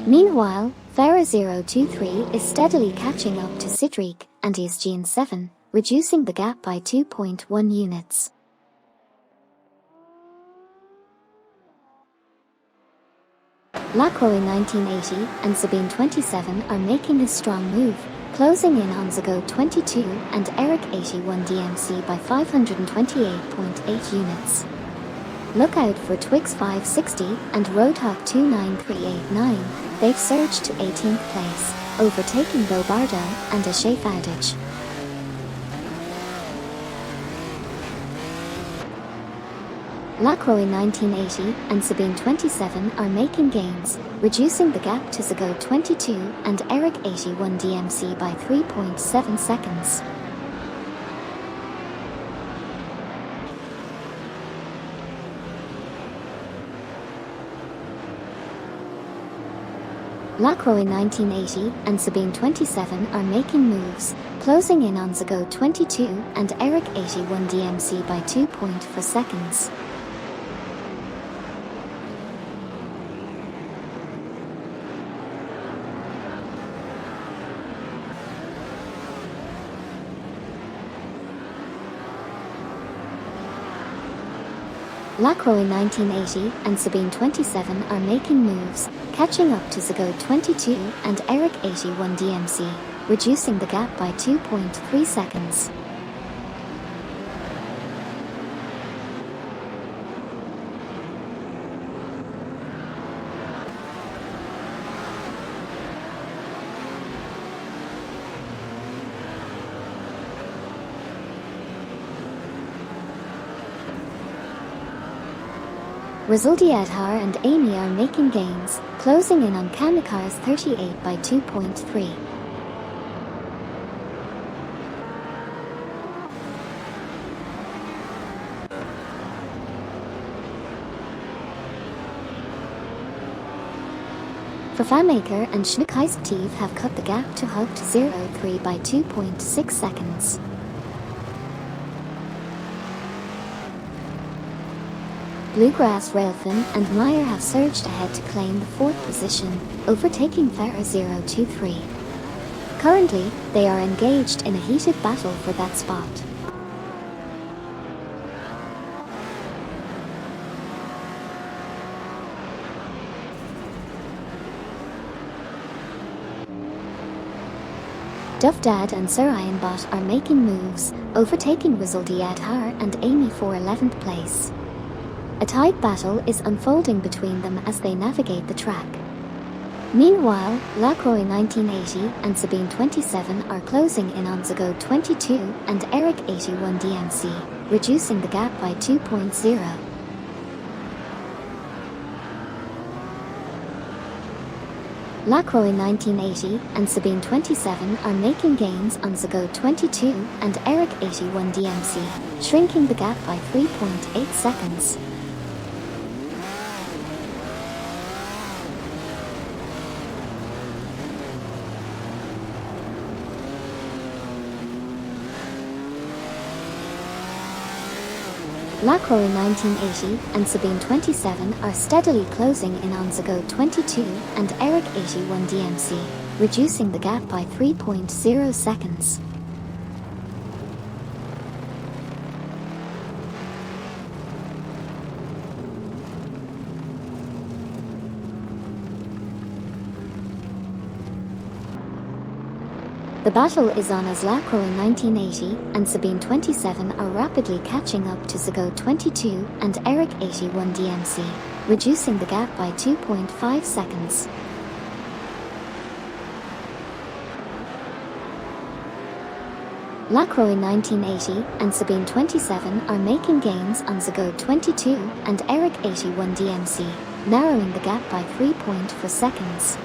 Meanwhile, Farah 023 is steadily catching up to Sidriq and Isgean 7, reducing the gap by 2.1 units. Lacroix 1980 and Sabine 27 are making a strong move, closing in on Zago 22 and Eric 81 DMC by 528.8 units. Look out for Twix 560 and Roadhog 29389, they've surged to 18th place, overtaking Bobardo and Ashefaudage. Lacroix 1980 and Sabine 27 are making gains, reducing the gap to Zago 22 and Eric 81 DMC by 3.7 seconds. Lacroix 1980 and Sabine 27 are making moves, closing in on Zago 22 and Eric 81 DMC by 2.4 seconds. Lacroix 1980 and Sabine 27 are making moves, catching up to Zago 22 and Eric 81 DMC, reducing the gap by 2.3 seconds. Resulti Adhar and Amy are making gains, closing in on Kamikaze 38 by 2.3. Fafamaker and Schneekeistev have cut the gap to Hugt 03 by 2.6 seconds. Bluegrass Railfin and Meyer have surged ahead to claim the 4th position, overtaking Farah 023. Currently, they are engaged in a heated battle for that spot. Duvdad and Sarayanbot are making moves, overtaking Resulti Adhar and Amy for 11th place. A tight battle is unfolding between them as they navigate the track. Meanwhile, Lacroix 1980 and Sabine 27 are closing in on Zago 22 and Eric 81 DMC, reducing the gap by 2.0. Lacroix 1980 and Sabine 27 are making gains on Zago 22 and Eric 81 DMC, shrinking the gap by 3.8 seconds. Lacroix 1980 and Sabine 27 are steadily closing in on Zago 22 and Eric 81 DMC, reducing the gap by 3.0 seconds. The battle is on as Lacroix 1980 and Sabine 27 are rapidly catching up to Zago 22 and Eric 81 DMC, reducing the gap by 2.5 seconds. Lacroix 1980 and Sabine 27 are making gains on Zago 22 and Eric 81 DMC, narrowing the gap by 3.4 seconds.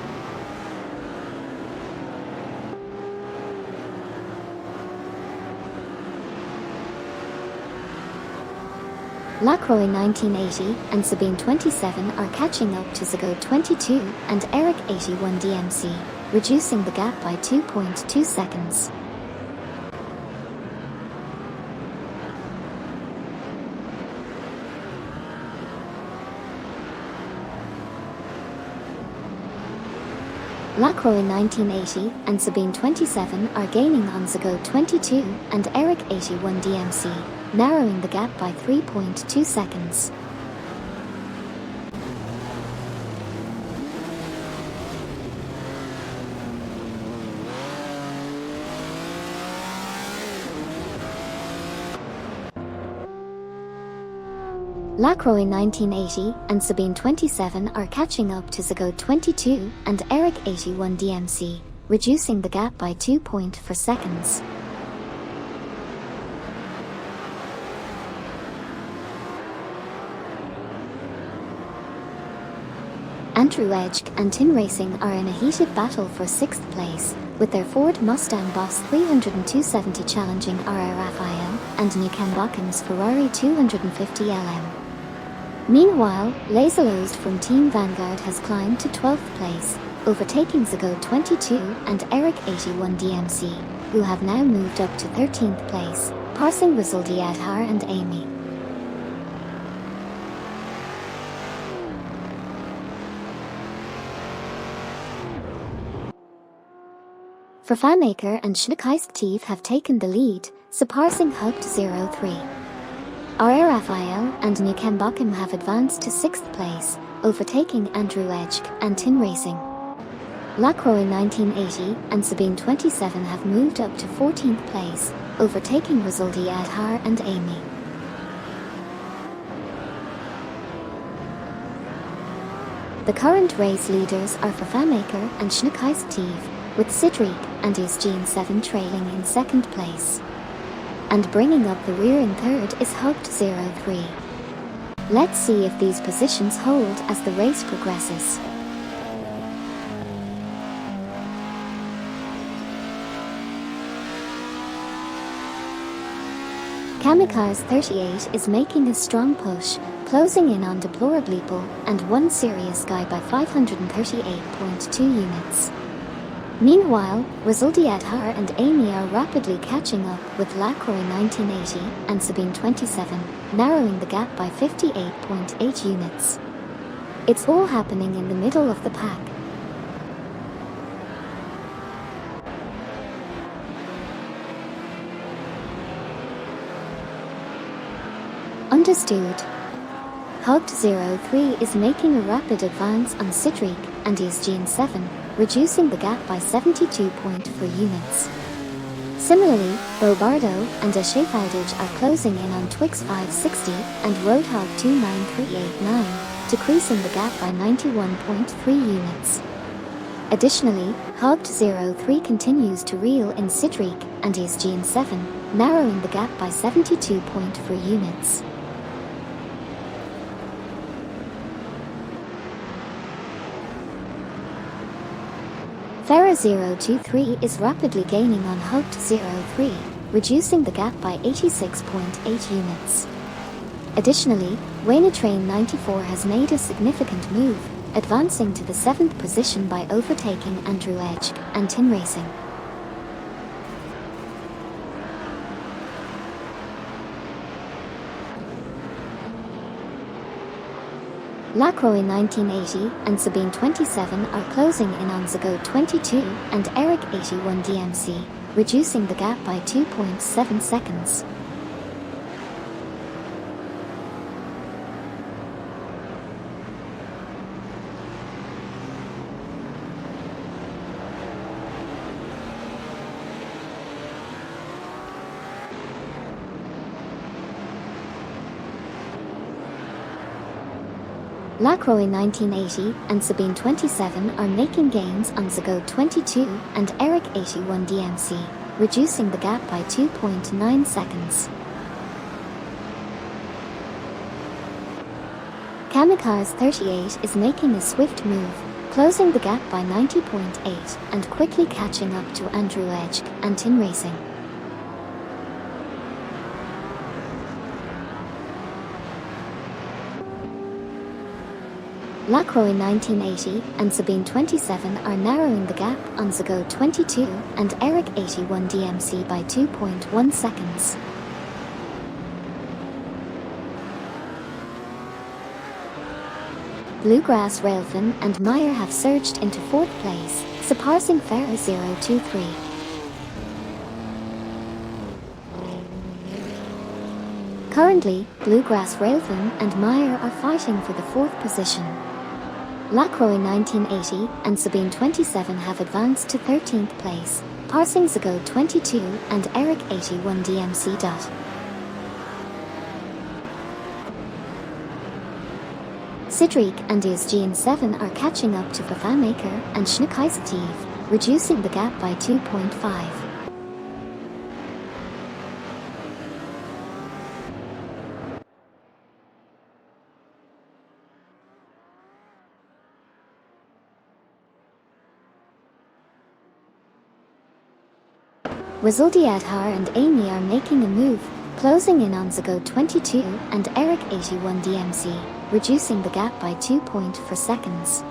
Lacroix 1980 and Sabine 27 are catching up to Zago 22 and Eric 81 DMC, reducing the gap by 2.2 seconds. Lacroix 1980 and Sabine 27 are gaining on Zago 22 and Eric 81 DMC, narrowing the gap by 3.2 seconds. Lacroix 1980 and Sabine 27 are catching up to Zago 22 and Eric 81 DMC, reducing the gap by 2.4 seconds. Andrew Edge and Tin Racing are in a heated battle for 6th place, with their Ford Mustang Boss 30270 challenging RR Raphael and Nukem Bakken's Ferrari 250 LM. Meanwhile, Laserlost from Team Vanguard has climbed to 12th place, overtaking Zago 22 and Eric 81 DMC, who have now moved up to 13th place, passing Resulti Adhar and Amy. Fafamaker and Schneekeistev have taken the lead, surpassing Hugt 03. RR Raphael and Nukem Bakum have advanced to 6th place, overtaking Andrew Edge and Tin Racing. Lacroix 1980 and Sabine 27 have moved up to 14th place, overtaking Resulti Adhar and Amy. The current race leaders are Fafamaker and Schneekeistev, with Sidriq and Usgene 7 trailing in 2nd place. And bringing up the rear in 3rd is Hugt 03. Let's see if these positions hold as the race progresses. Kamikaze 38 is making a strong push, closing in on Deplorably Bull and One Serious Guy by 538.2 units. Meanwhile, Resuldiadhar and Amy are rapidly catching up with Lacroix 1980 and Sabine 27, narrowing the gap by 58.8 units. It's all happening in the middle of the pack. Understood. Hugged03 is making a rapid advance on Sidric and ESGN 7, reducing the gap by 72.4 units. Similarly, Bobardo and Ashefaldage are closing in on Twix 560 and Roadhog 29389, decreasing the gap by 91.3 units. Additionally, Hugged03 continues to reel in Sidric and ESGN 7, narrowing the gap by 72.4 units. Farah023 is rapidly gaining on Hugged03, reducing the gap by 86.8 units. Additionally, Waynetrain 94 has made a significant move, advancing to the 7th position by overtaking Andrew Edge and Tin Racing. Lacroix 1980 and Sabine 27 are closing in on Zago 22 and Eric 81 DMC, reducing the gap by 2.7 seconds. Lacroix 1980 and Sabine 27 are making gains on Zago 22 and Eric 81 DMC, reducing the gap by 2.9 seconds. Kamikaze 38 is making a swift move, closing the gap by 90.8 and quickly catching up to Andrew Edge and Tin Racing. Lacroix 1980 and Sabine 27 are narrowing the gap on Zago 22 and Eric 81 DMC by 2.1 seconds. Bluegrass Railfin and Meyer have surged into 4th place, surpassing Farah023. Currently, Bluegrass Railfin and Meyer are fighting for the 4th position. Lacroix 1980 and Sabine 27 have advanced to 13th place, passing Zago 22 and Eric 81 DMC. Sidric and ESGN 7 are catching up to Fafamaker and Schneekaisativ, reducing the gap by 2.5. Resuldiadhar and Amy are making a move, closing in on Zago 22 and Eric 81 DMC, reducing the gap by 2.4 seconds.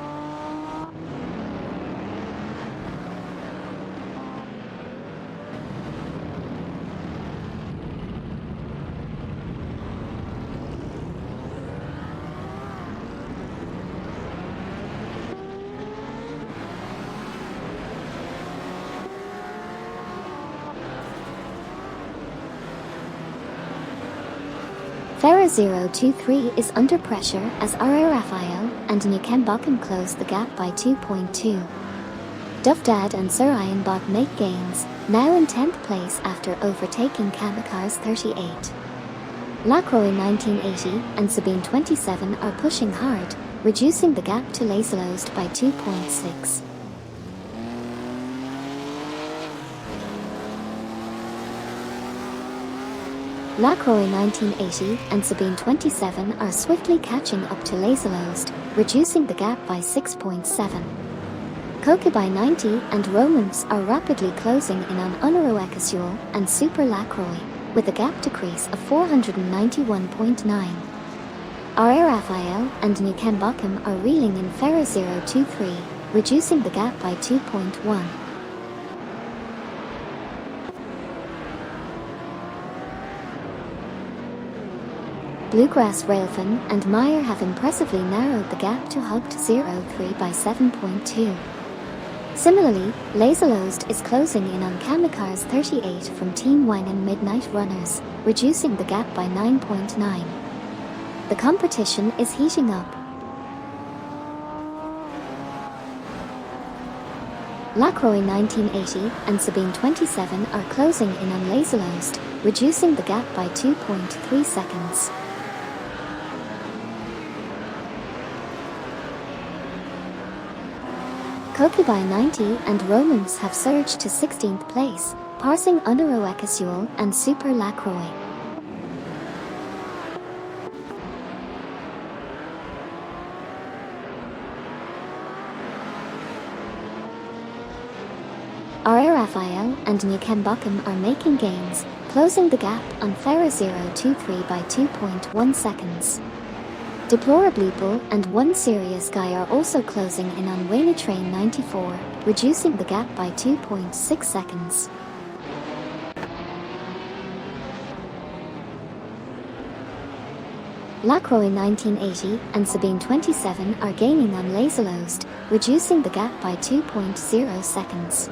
Farah023 is under pressure as R.A. Raphael and Nukembakken close the gap by 2.2. Duvdad and Sir Iron Bot make gains, now in 10th place after overtaking Kamikaze 38. Lacroix 1980 and Sabine 27 are pushing hard, reducing the gap to Laselost by 2.6. Lacroix 1980 and Sabine 27 are swiftly catching up to Laserlost, reducing the gap by 6.7. Kokubai 90 and Romans are rapidly closing in on Unaro Ecosul and Super Lacroix, with a gap decrease of 491.9. RR Raphael and Nukembakum are reeling in Ferrer 023, reducing the gap by 2.1. Bluegrass Railfin and Meyer have impressively narrowed the gap to Hugged 03 by 7.2. Similarly, Laserlost is closing in on Kamikars 38 from Team Wangen Midnight Runners, reducing the gap by 9.9. The competition is heating up. Lacroix 1980 and Sabine 27 are closing in on Laserlost, reducing the gap by 2.3 seconds. Kokubai 90 and Romans have surged to 16th place, passing Unaro Ecosul and Super Lacroix. RR Raphael and Nukembakum are making gains, closing the gap on Ferrer 023 by 2.1 seconds. Deplorably Bull and One Serious Guy are also closing in on Wayne Train 94, reducing the gap by 2.6 seconds. Lacroix 1980 and Sabine 27 are gaining on Laserlost, reducing the gap by 2.0 seconds.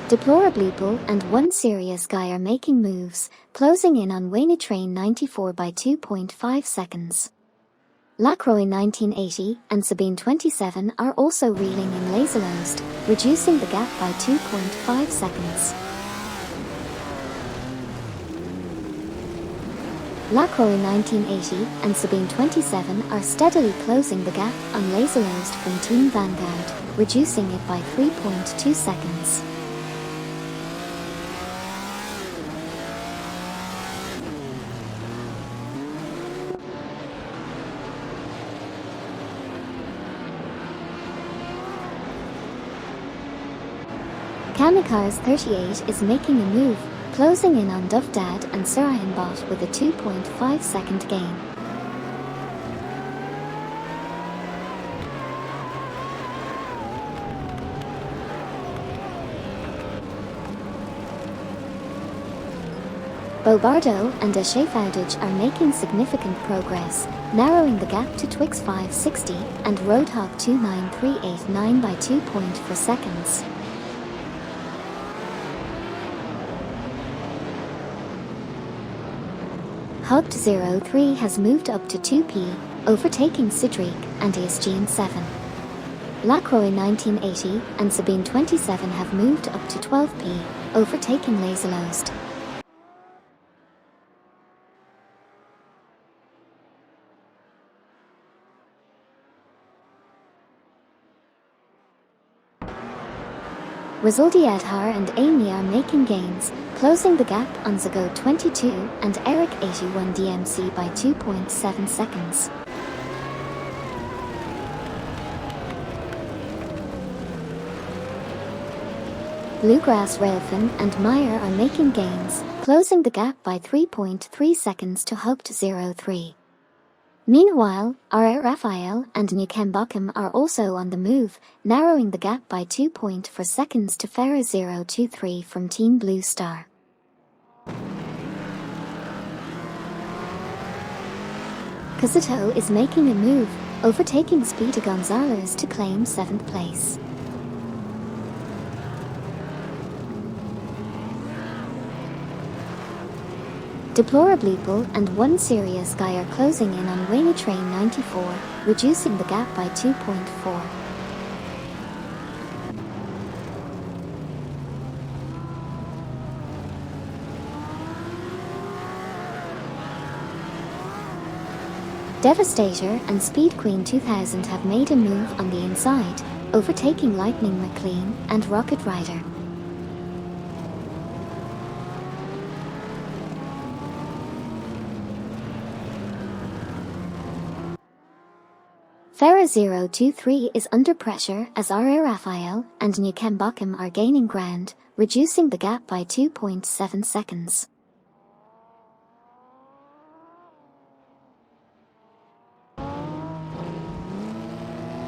Deplorably Bull and One Serious Guy are making moves, closing in on Wayne Train 94 by 2.5 seconds. Lacroix 1980 and Sabine 27 are also reeling in Laserlost, reducing the gap by 2.5 seconds. Lacroix 1980 and Sabine 27 are steadily closing the gap on Laserlost from Team Vanguard, reducing it by 3.2 seconds. Kamikars 38 is making a move, closing in on Duvdad and Surayanbot with a 2.5 second gain. Bobardo and Ashefadage are making significant progress, narrowing the gap to Twix 560 and Roadhog 29389 by 2.4 seconds. Hugged 03 has moved up to 2p, overtaking Sidriq and ESGN 7. Lacroix 1980 and Sabine 27 have moved up to 12p, overtaking Laserlost. Rizaldi Adhar and Amy are making gains, closing the gap on Zago 22 and Eric 81 DMC by 2.7 seconds. Bluegrass Railfin and Meyer are making gains, closing the gap by 3.3 seconds to Hugged 03. Meanwhile, RR Raphael and Nukembakum are also on the move, narrowing the gap by 2.4 seconds to Ferrer 023 from Team Blue Star. Casito is making a move, overtaking Speedy Gonzalez to claim 7th place. Deplorably Bull and One Serious Guy are closing in on Wayne Train 94, reducing the gap by 2.4. Devastator and Speed Queen 2000 have made a move on the inside, overtaking Lightning McQueen and Rocket Rider. Farah 023 is under pressure as R.A. Raphael and Nukembakim are gaining ground, reducing the gap by 2.7 seconds.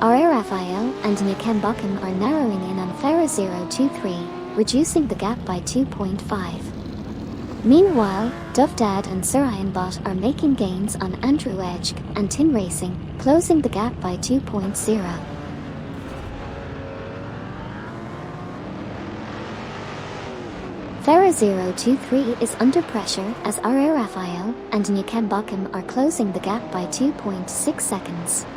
R.A. Raphael and Nukembakim are narrowing in on Farah 023, reducing the gap by 2.5. Meanwhile, Dovdad and Surayan Bot are making gains on Andrew Edge and Tin Racing, closing the gap by 2.0. Farah 023 is under pressure as R.A. Raphael and Nukembakim are closing the gap by 2.6 seconds.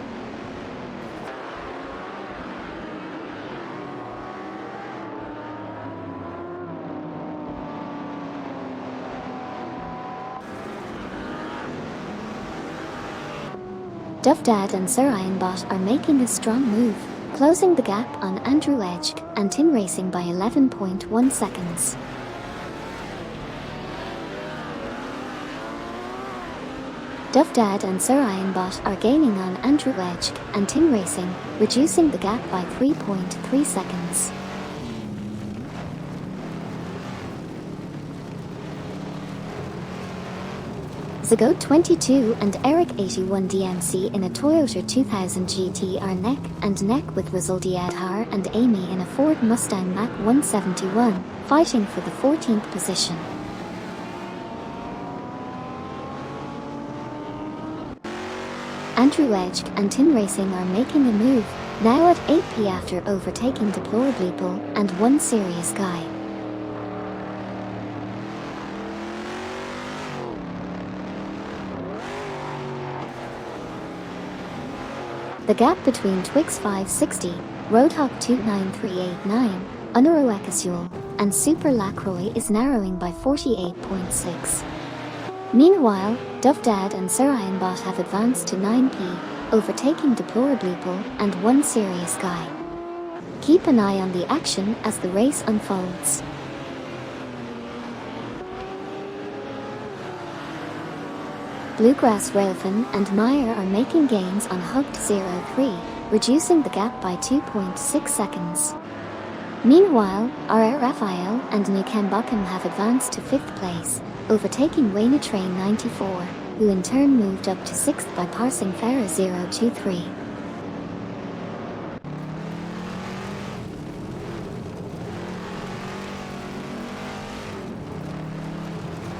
Dovdad and Surayan Bot are making a strong move, closing the gap on Andrew Edge and Tin Racing by 11.1 seconds. Dovdad and Surayan Bot are gaining on Andrew Edge and Tin Racing, reducing the gap by 3.3 seconds. Zago 22 and Eric 81 DMC in a Toyota 2000 GT are neck and neck with Rizaldi Adhar and Amy in a Ford Mustang Mach 171, fighting for the 14th position. Andrew Edge and Tin Racing are making a move, now at 8p after overtaking Deplorably Bull and One Serious Guy. The gap between Twix 560, Roadhog 29389, Unaro Ekasul, and Super Lacroix is narrowing by 48.6. Meanwhile, Dovdad and Surayan Bot have advanced to 9p, overtaking Deplorably Bull and One Serious Guy. Keep an eye on the action as the race unfolds. Bluegrass Railfin and Meyer are making gains on Hugged 03, reducing the gap by 2.6 seconds. Meanwhile, R.A. Raphael and Nukembakim have advanced to 5th place, overtaking Wayne Train 94, who in turn moved up to 6th by passing Farah 023.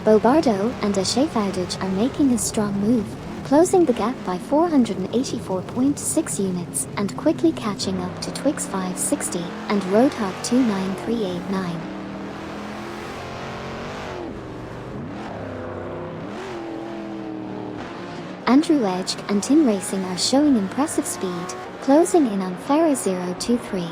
Bobardo and Ashe Fowdage are making a strong move, closing the gap by 484.6 units and quickly catching up to Twix 560 and Roadhog 29389. Andrew Edge and Tin Racing are showing impressive speed, closing in on Farah 023.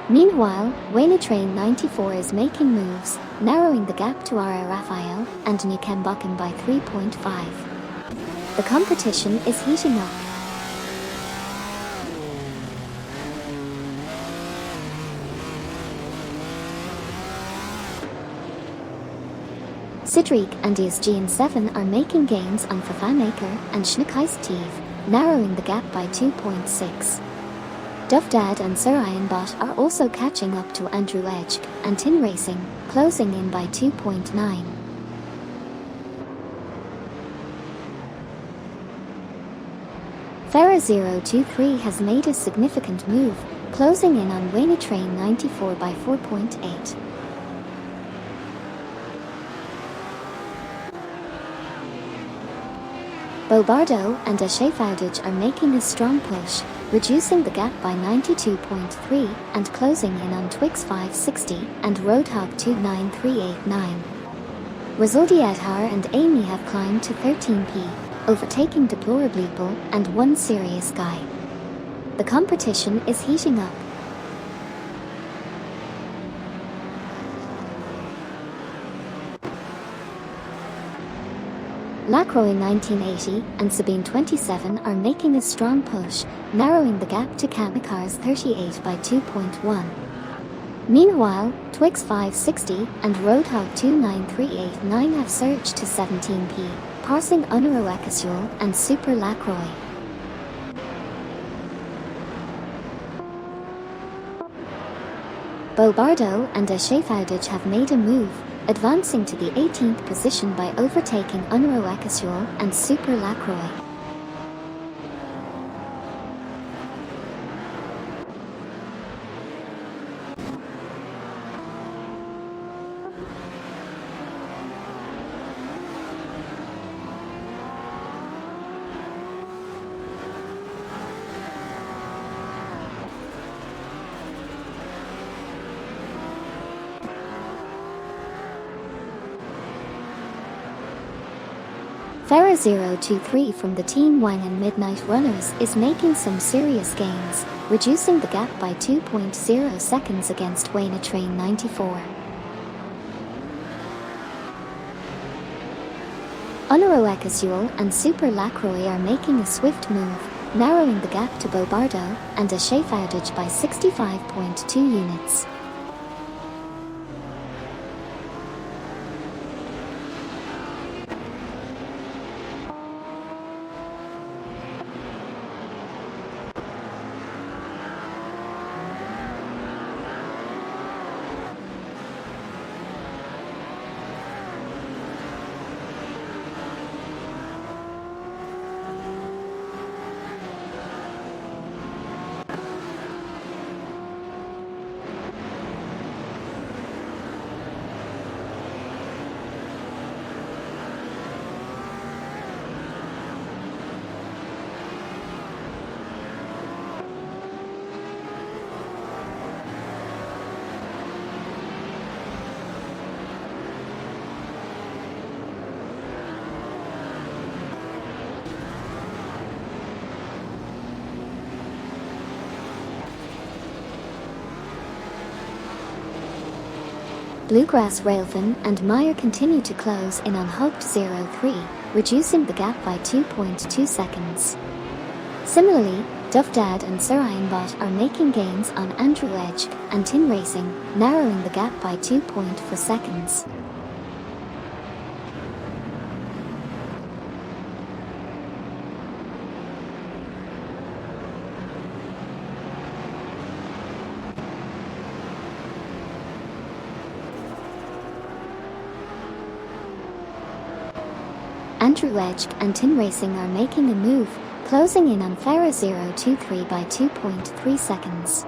Meanwhile, Wayne Train 94 is making moves, narrowing the gap to R.A. Raphael and Nukembakim by 3.5. The competition is heating up. Sidriq and ESGN7 are making gains on Fafamaker and Schneekheistiv, narrowing the gap by 2.6. Dovdad and Surayan Bot are also catching up to Andrew Edge and Tin Racing, closing in by 2.9. Farah 023 has made a significant move, closing in on Wayne Train 94 by 4.8. Bobardo and Ashe Fowdage are making a strong push, reducing the gap by 92.3 and closing in on Twix 560 and Roadhog 29389. Rizaldi Adhar and Amy have climbed to 13p, overtaking Deplorably Bull and One Serious Guy. The competition is heating up. Lacroix 1980 and Sabine 27 are making a strong push, narrowing the gap to Kamikars 38 by 2.1. Meanwhile, Twix 560 and Roadhog 29389 have surged to 17p, passing Unero Ekasuel and Super Lacroix. Bobardo and Echefaudage have made a move, advancing to the 18th position by overtaking Unero Ekasuel and Super Lacroix. Farah 023 from the Team Wang and Midnight Runners is making some serious gains, reducing the gap by 2.0 seconds against Wayne Train 94. Unero Ekasuel and Super Lacroix are making a swift move, narrowing the gap to Bobardo and Echefaudage by 65.2 units. Bluegrass Railvan and Meyer continue to close in on Hugged 03, reducing the gap by 2.2 seconds. Similarly, Duff Dad and Sir Ironbot are making gains on Andrew Edge and Tin Racing, narrowing the gap by 2.4 seconds. Andrew Edge and Tin Racing are making a move, closing in on Farah 023 by 2.3 seconds.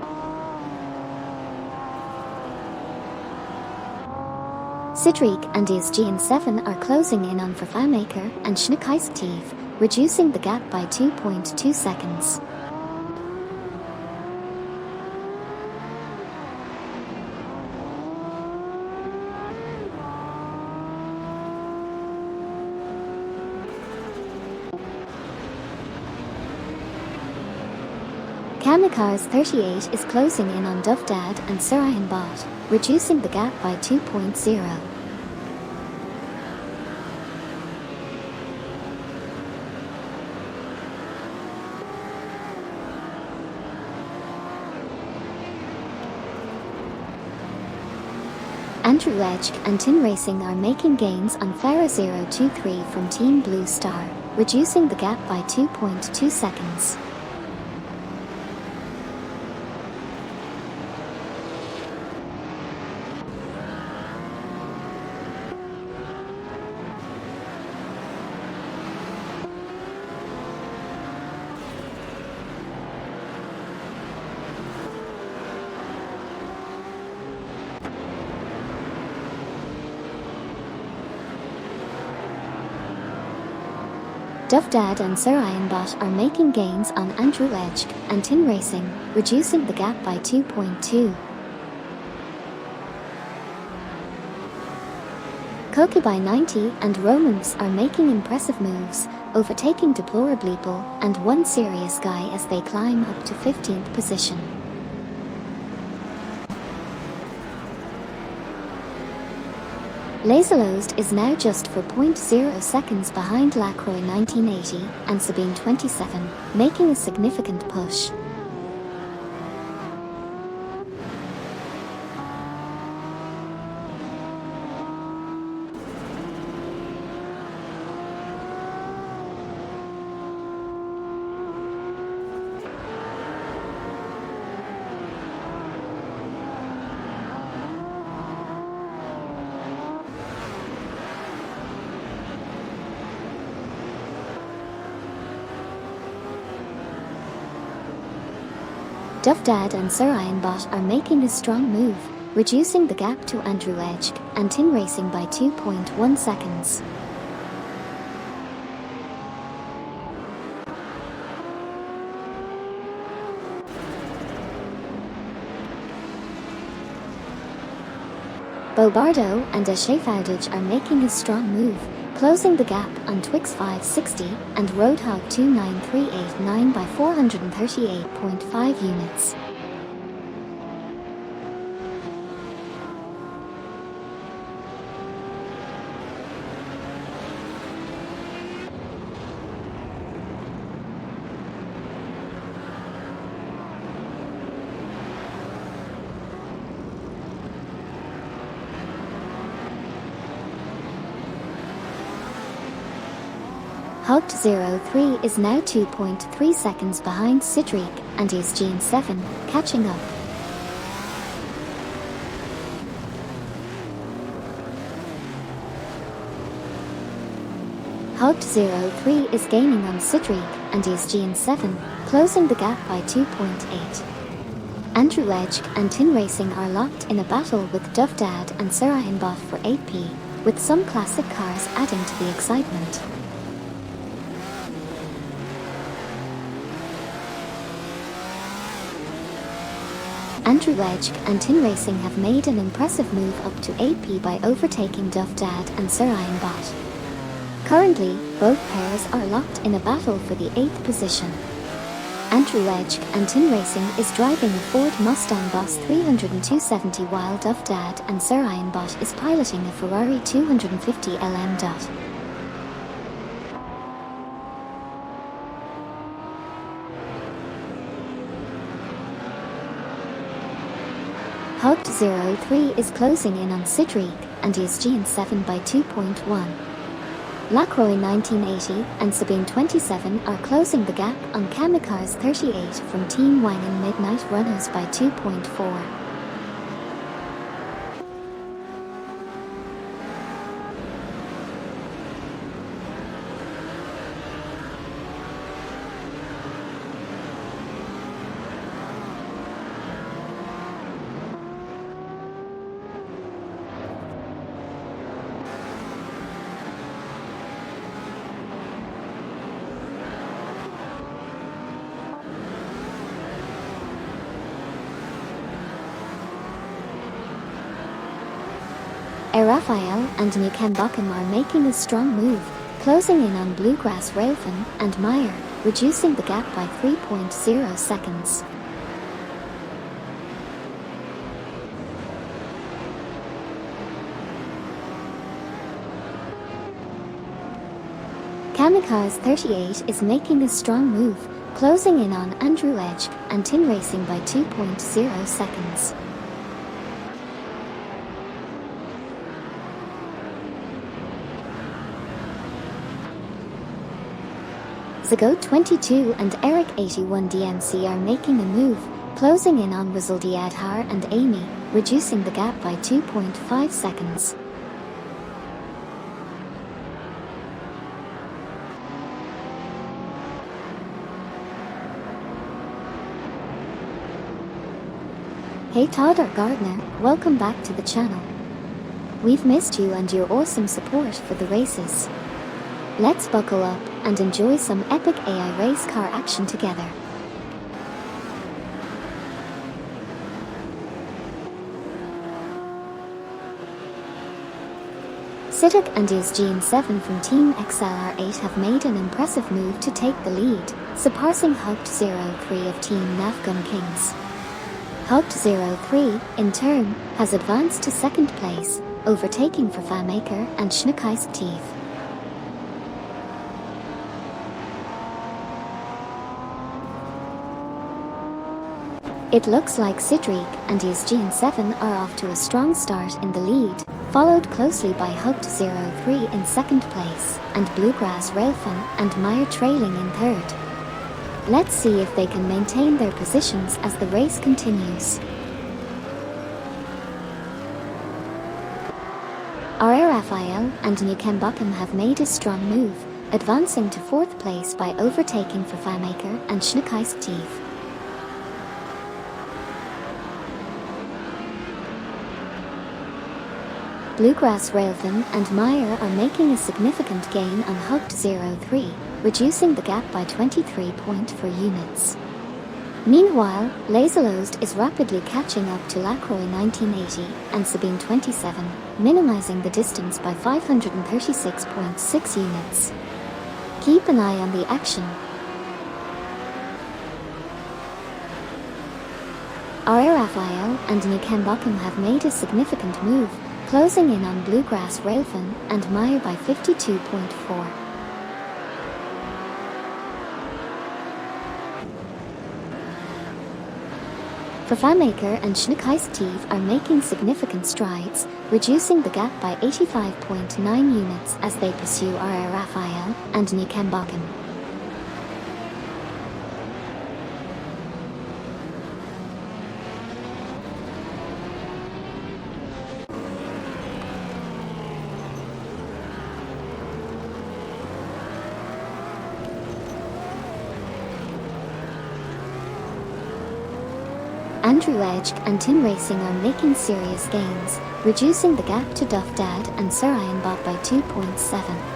Sidrig and ISGN7 are closing in on Verfamaker and Schneekeisativ, reducing the gap by 2.2 seconds. Kamikars 38 is closing in on Duff Dad and Sir Ironbot, reducing the gap by 2.0. Andrew Edge and Tin Racing are making gains on Farah 023 from Team Blue Star, reducing the gap by 2.2 seconds. Duff Dad and Sir Ironbot are making gains on Andrew Edge and Tin Racing, reducing the gap by 2.2. Kokubai 90 and Romans are making impressive moves, overtaking Deplorableeple and One Serious Guy as they climb up to 15th position. Laserlost is now just 4.0 seconds behind Lacroix 1980 and Sabine 27, making a significant push. Duffdad and Sir Ironbot are making a strong move, reducing the gap to Andrew Edge and Tin Racing by 2.1 seconds. Bobardo and Ashefoutage are making a strong move, closing the gap on Twix 560 and Roadhog 29389 by 438.5 units. Hugged 03 is now 2.3 seconds behind Cedric and is Gene 7, catching up. Hugged 03 is gaining on Cedric and is Gene 7, closing the gap by 2.8. Andrew Edge and Tin Racing are locked in a battle with Duffdad and Sir Ironbot for 8p, with some classic cars adding to the excitement. Andrew Edge and Tin Racing have made an impressive move up to 8p by overtaking Duffdad and Sir Ironbot. Currently, both pairs are locked in a battle for the 8th position. Andrew Edge and Tin Racing is driving a Ford Mustang Boss 30270 while Duffdad and Sir Ironbot is piloting a Ferrari 250 LM. Hugged 03 is closing in on Cedric and is Gene 7 by 2.1. Lacroix 1980 and Sabine 27 are closing the gap on Kamikaze 38 from Team Wang and Midnight Runners by 2.4. Raphael and New Kenbockham are making a strong move, closing in on Bluegrass Raven and Meyer, reducing the gap by 3.0 seconds. Kamikaze 38 is making a strong move, closing in on Andrew Edge and Tin Racing by 2.0 seconds. Zago 22 and Eric 81 DMC are making a move, closing in on Rizaldi Adhar and Amy, reducing the gap by 2.5 seconds. Hey Todd Gardner, welcome back to the channel. We've missed you and your awesome support for the races. Let's buckle up and enjoy some epic AI race car action together. Siddiq and his Gene 7 from Team XLR8 have made an impressive move to take the lead, surpassing Hugged 03 of Team Nafgun Kings. Hugged 03, in turn, has advanced to second place, overtaking for Vermaker and Schnekeistief. It looks like Sidriek and ESGN7 are off to a strong start in the lead, followed closely by Hugt 03 in second place, and Bluegrass Railfin and Meyer trailing in third. Let's see if they can maintain their positions as the race continues. R.A. Raphael and Newcombotham have made a strong move, advancing to fourth place by overtaking for Vermaker and Schnekeistief. Bluegrass Railfin and Meyer are making a significant gain on Hugt 03, reducing the gap by 23.4 units. Meanwhile, Laserlost is rapidly catching up to Lacroix 1980 and Sabine 27, minimizing the distance by 536.6 units. Keep an eye on the action. R.A. Raphael and Newcombotham have made a significant move, closing in on Bluegrass Railfin and Meyer by 52.4. Vermaker and Schnekeistief are making significant strides, reducing the gap by 85.9 units as they pursue R.A. Raphael and Newcombotham. Andrew Edge and Tin Racing are making serious gains, reducing the gap to Duff Dad and Sir Ironbot by 2.7.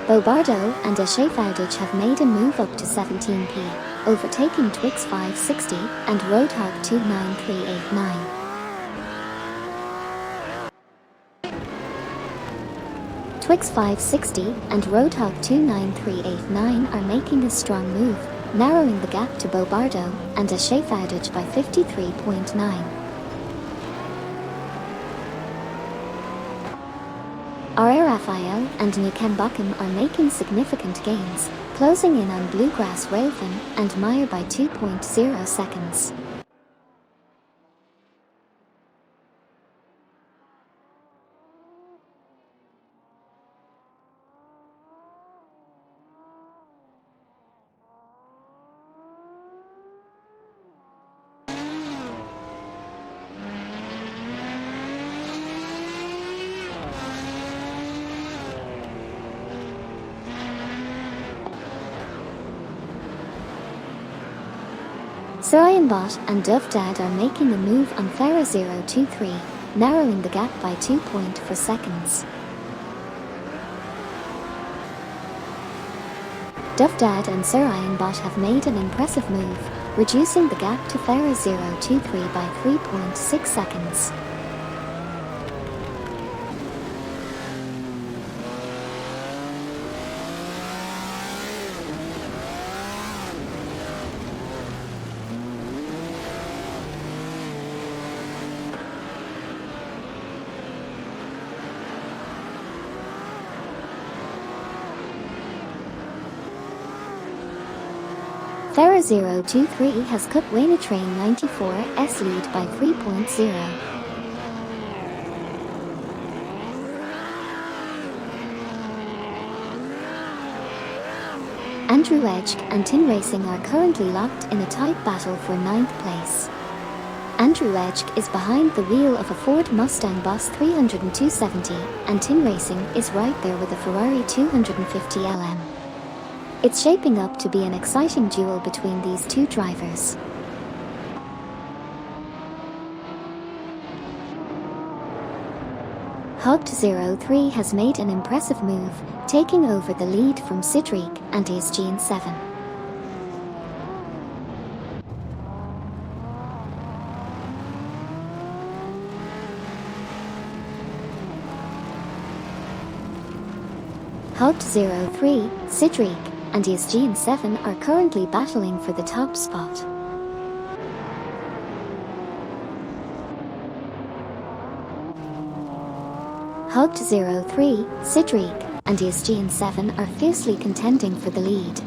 Bobardo and Assetto have made a move up to 17p, overtaking Twix 560 and Roadhog 29389. Twix 560 and Roadhog 29389 are making a strong move, narrowing the gap to Bobardo and Assetto by 53.9. R.A. Raphael and Newcombotham are making significant gains, closing in on Bluegrass Railfin and Meyer by 2.0 seconds. Sir Ironbot and Duff Dad are making a move on Farah 023, narrowing the gap by 2.4 seconds. Duff Dad and Sir Ironbot have made an impressive move, reducing the gap to Farah 023 by 3.6 seconds. Farah 023 has cut Wayne Train 94's lead by 3.0. Andrew Edge and Tin Racing are currently locked in a tight battle for 9th place. Andrew Edge is behind the wheel of a Ford Mustang Boss 300 and 270, and Tin Racing is right there with a Ferrari 250 LM. It's shaping up to be an exciting duel between these two drivers. Hugt 03 has made an impressive move, taking over the lead from Sidriek and ESGN7. Hult03, Cedric, and ESG7 are currently battling for the top spot. Hult03, Cedric, and ESG7 are fiercely contending for the lead.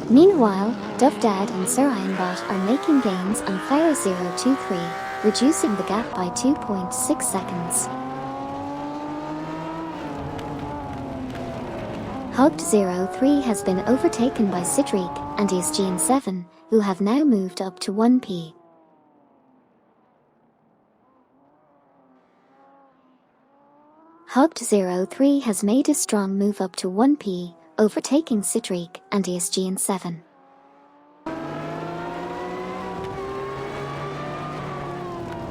Meanwhile, Dovdad and Sir Ironbot are making gains on Pharaoh023, reducing the gap by 2.6 seconds. Hult03 has been overtaken by Cedric and ESG7, who have now moved up to 1p. Hult03 has made a strong move up to 1p, overtaking Cedric and ESG7.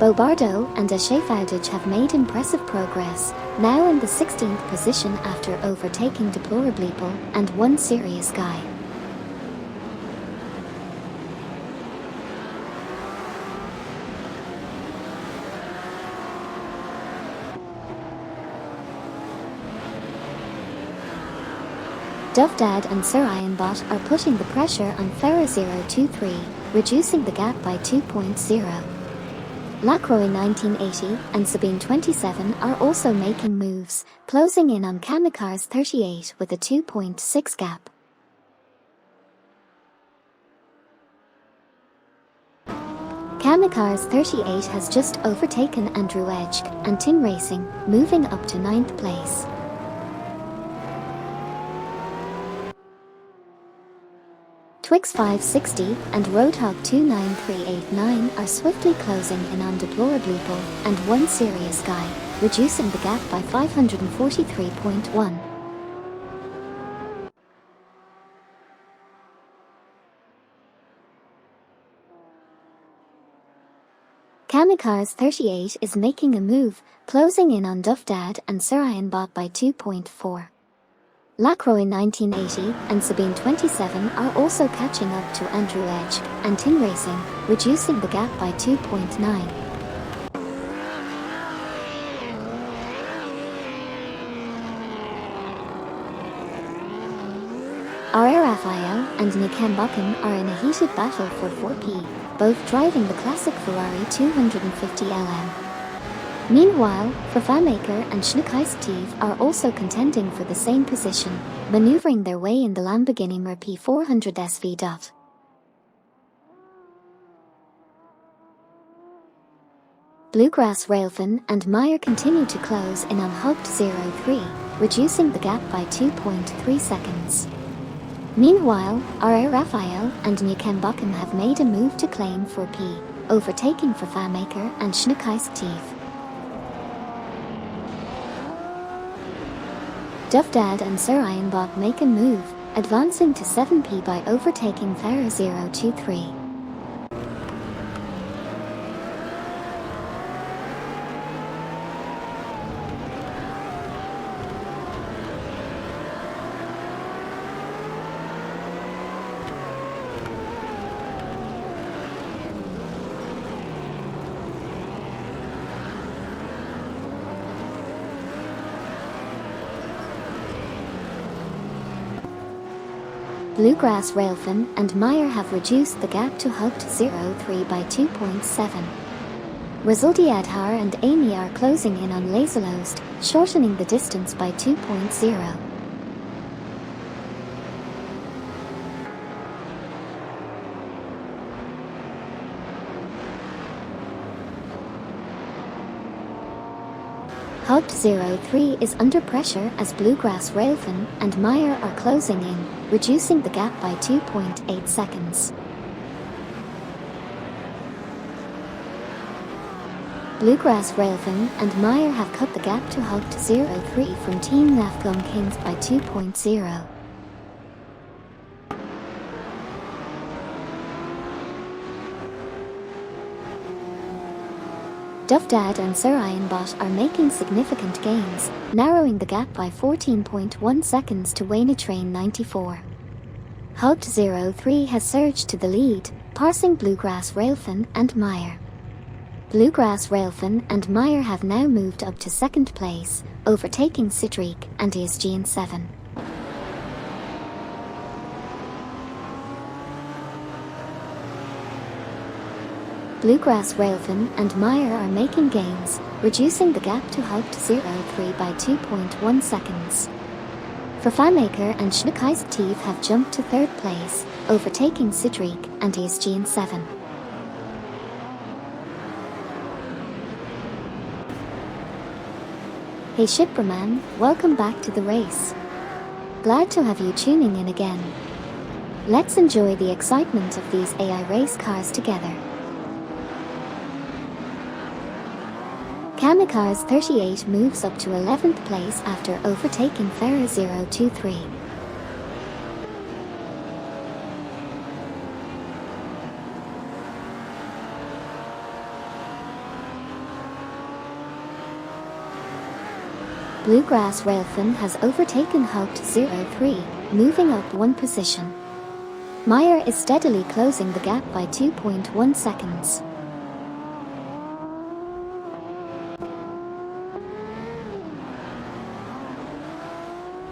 Bobardo and Ashefaldage have made impressive progress, now in the 16th position after overtaking Deplorableeple and One Serious Guy. Dovdad and Sir Ironbot are putting the pressure on Pharaoh023, reducing the gap by 2.0. Lacroix 1980 and Sabine27 are also making moves, closing in on Kamikars 38 with a 2.6 gap. Kamikars 38 has just overtaken Andrew Edge and Tin Racing, moving up to 9th place. Twix 560 and Roadhog 29389 are swiftly closing in on Deplorableeple and One Serious Guy, reducing the gap by 543.1. Kamikars 38 is making a move, closing in on Dovdad and Sir Ironbot by 2.4. Lacroix 1980 and Sabine27 are also catching up to Andrew Edge and Tin Racing, reducing the gap by 2.9. R.A. Raphael and Nikambakan are in a heated battle for 4P, both driving the classic Ferrari 250LM. Meanwhile, Fafamaker and Schneekeistev are also contending for the same position, maneuvering their way in the Lamborghini Merp 400 SV. Bluegrass Railfin and Meyer continue to close in on Hult03, reducing the gap by 2.3 seconds. Meanwhile, R.A. Raphael and Nikambakan have made a move to claim 4P, overtaking Fafamaker and Schneekeistev. Dovdad and Sir Ironbot make a move, advancing to 7p by overtaking Pharaoh023. Bluegrass Railfin and Meyer have reduced the gap to Hult03 by 2.7. Resultiadhar and Amy are closing in on Laserlost, shortening the distance by 2.0. Hult03 is under pressure as Bluegrass Railfin and Meyer are closing in, reducing the gap by 2.8 seconds. Bluegrass Railfin and Meyer have cut the gap to Hult03 from Team Lafgum Kings by 2.0. Dovdad and Sir Ironbot are making significant gains, narrowing the gap by 14.1 seconds to Waynetrain 94. Hult03 has surged to the lead, passing Bluegrass Railfin and Meyer. Bluegrass Railfin and Meyer have now moved up to 2nd place, overtaking Cedric and ESG7. Bluegrass Railfin and Meyer are making gains, reducing the gap to Haupt 03 by 2.1 seconds. Verfahrmaker and Schneekeister have jumped to third place, overtaking Sidrik and ESG 7. Hey Shipperman, welcome back to the race. Glad to have you tuning in again. Let's enjoy the excitement of these AI race cars together. Kamikaze 38 moves up to 11th place after overtaking Ferrer 023. Bluegrass Railfin has overtaken Haupt 03, moving up one position. Meyer is steadily closing the gap by 2.1 seconds.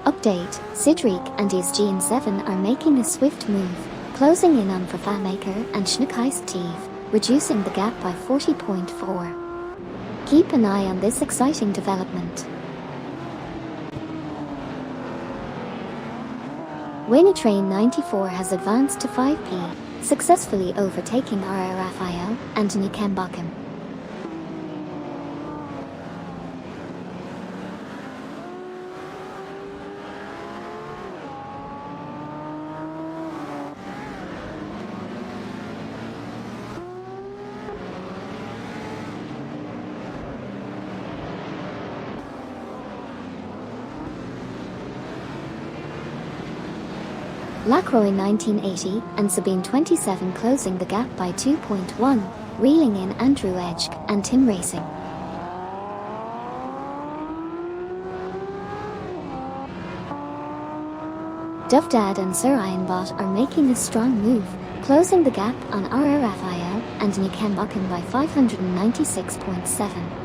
Update, Sidrik and ESG 7 are making a swift move, closing in on Verfahrmaker and Schneekeister, reducing the gap by 40.4. Keep an eye on this exciting development. Train 94 has advanced to 5P, successfully overtaking RR Raphael and Nikambakum. Lacroix 1980 and Sabine 27 closing the gap by 2.1, reeling in Andrew Edge and Tim Racing. Dovdad and Sir Ironbot are making a strong move, closing the gap on RR Raphael and Nikambakum by 596.7.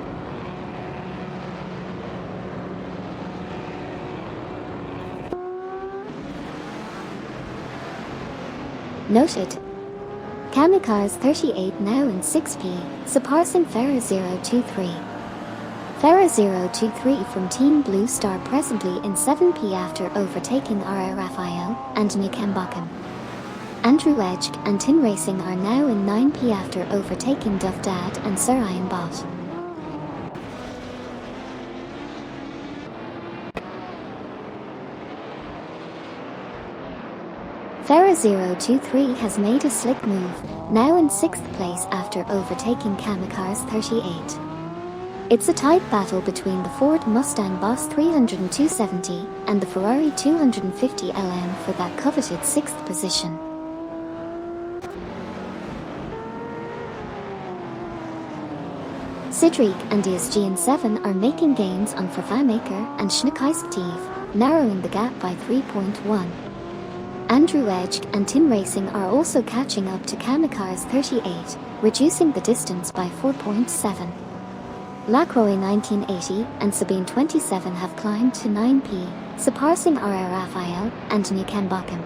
Noted. Kamikaze 38 now in 6P, surpassing Ferrer 023. Ferrer 023 from Team Blue Star presently in 7P after overtaking RR Raphael and Nikambakum. Andrew Edge and Tin Racing are now in 9P after overtaking Dovdad and Sir Ironbot. Ferrer 023 has made a slick move, now in 6th place after overtaking Kamikaze 38. It's a tight battle between the Ford Mustang Boss 300 and 270 and the Ferrari 250 LM for that coveted 6th position. Sidrik and ESG 7 are making gains on Verfahrmaker and Schneekeister, narrowing the gap by 3.1. Andrew Edge and Tim Racing are also catching up to Kamikaze 38, reducing the distance by 4.7. Lacroix 1980 and Sabine 27 have climbed to 9P, surpassing RR Raphael and Nikambakum.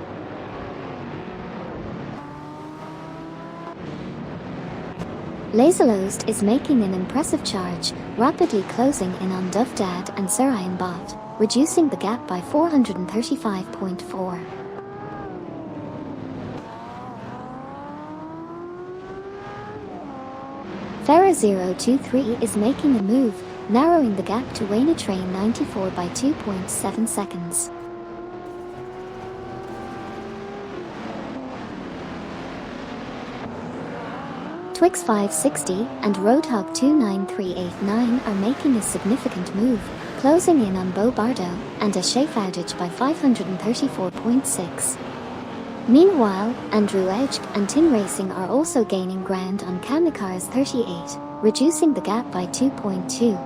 Laserlost is making an impressive charge, rapidly closing in on Dovdad and Sir Ironbot, reducing the gap by 435.4. Ferrer 023 is making a move, narrowing the gap to Train 94 by 2.7 seconds. Twix 560 and Roadhog 29389 are making a significant move, closing in on Bo Bardo and a Schaeffaudige by 534.6. Meanwhile, Andrew Edge and Tin Racing are also gaining ground on Kamikaze 38, reducing the gap by 2.2.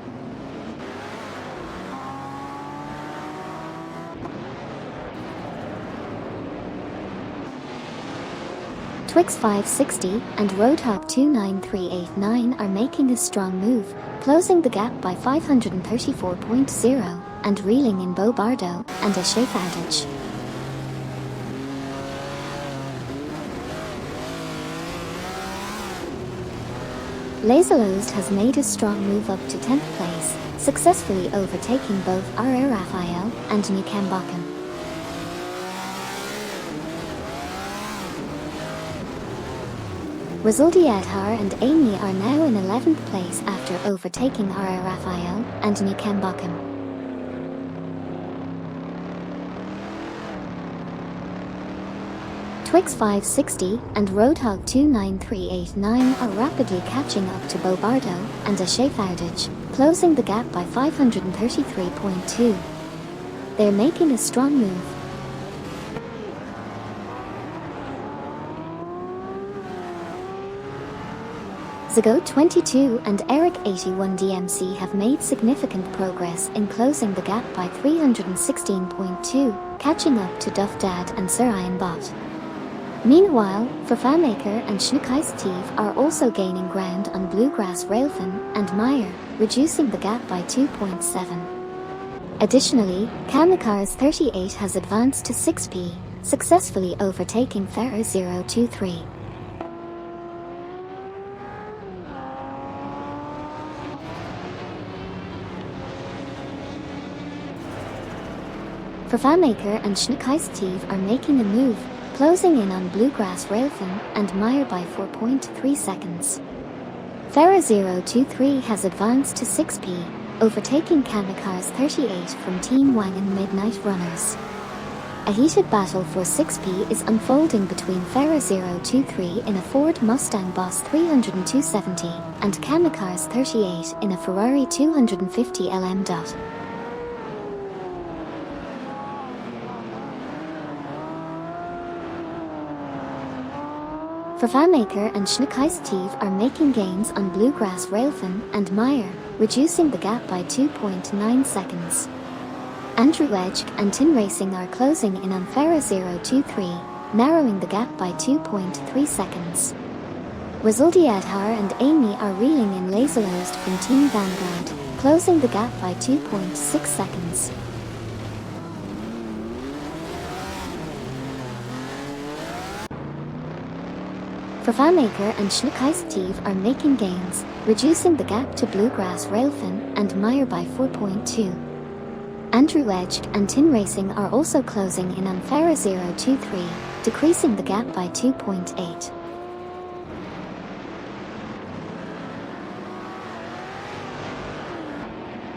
Twix 560 and Roadhog 29389 are making a strong move, closing the gap by 534.0 and reeling in Bo Bardo and a Schaeffaudige. Laserlost has made a strong move up to 10th place, successfully overtaking both R.R. Raphael and Nukem Bakken. Resulti Adhar and Amy are now in 11th place after overtaking R.R. Raphael and Nukem Bakken. Twix 560 and Roadhog 29389 are rapidly catching up to Bobardo and Assetto, closing the gap by 533.2. They're making a strong move. Zago 22 and Eric 81 DMC have made significant progress in closing the gap by 316.2, catching up to Duff Dad and Sir Iron Bot. Meanwhile, Fafamaker and Schnuckeistev are also gaining ground on Bluegrass Railfin and Meyer, reducing the gap by 2.7. Additionally, Kamikars 38 has advanced to 6P, successfully overtaking Ferrer 023. Fafamaker and Schnuckeistev are making a move, closing in on Bluegrass Railfin and Meyer by 4.3 seconds. Ferrer 023 has advanced to 6P, overtaking Kamikars 38 from Team Wangan Midnight Runners. A heated battle for 6P is unfolding between Ferrer 023 in a Ford Mustang Boss 30270 and Kamikars 38 in a Ferrari 250 LM. Fafamaker and Schnuckeistev are making gains on Bluegrass Railfin and Meyer, reducing the gap by 2.9 seconds. Andrew Edge and Tin Racing are closing in on Ferrer 023, narrowing the gap by 2.3 seconds. Resulti Adhar and Amy are reeling in Laserlost from Team Vanguard, closing the gap by 2.6 seconds. Fafamaker and Schnuckeistev are making gains, reducing the gap to Bluegrass Railfin and Meyer by 4.2. Andrew Edge and Tin Racing are also closing in on Ferrer 023, decreasing the gap by 2.8.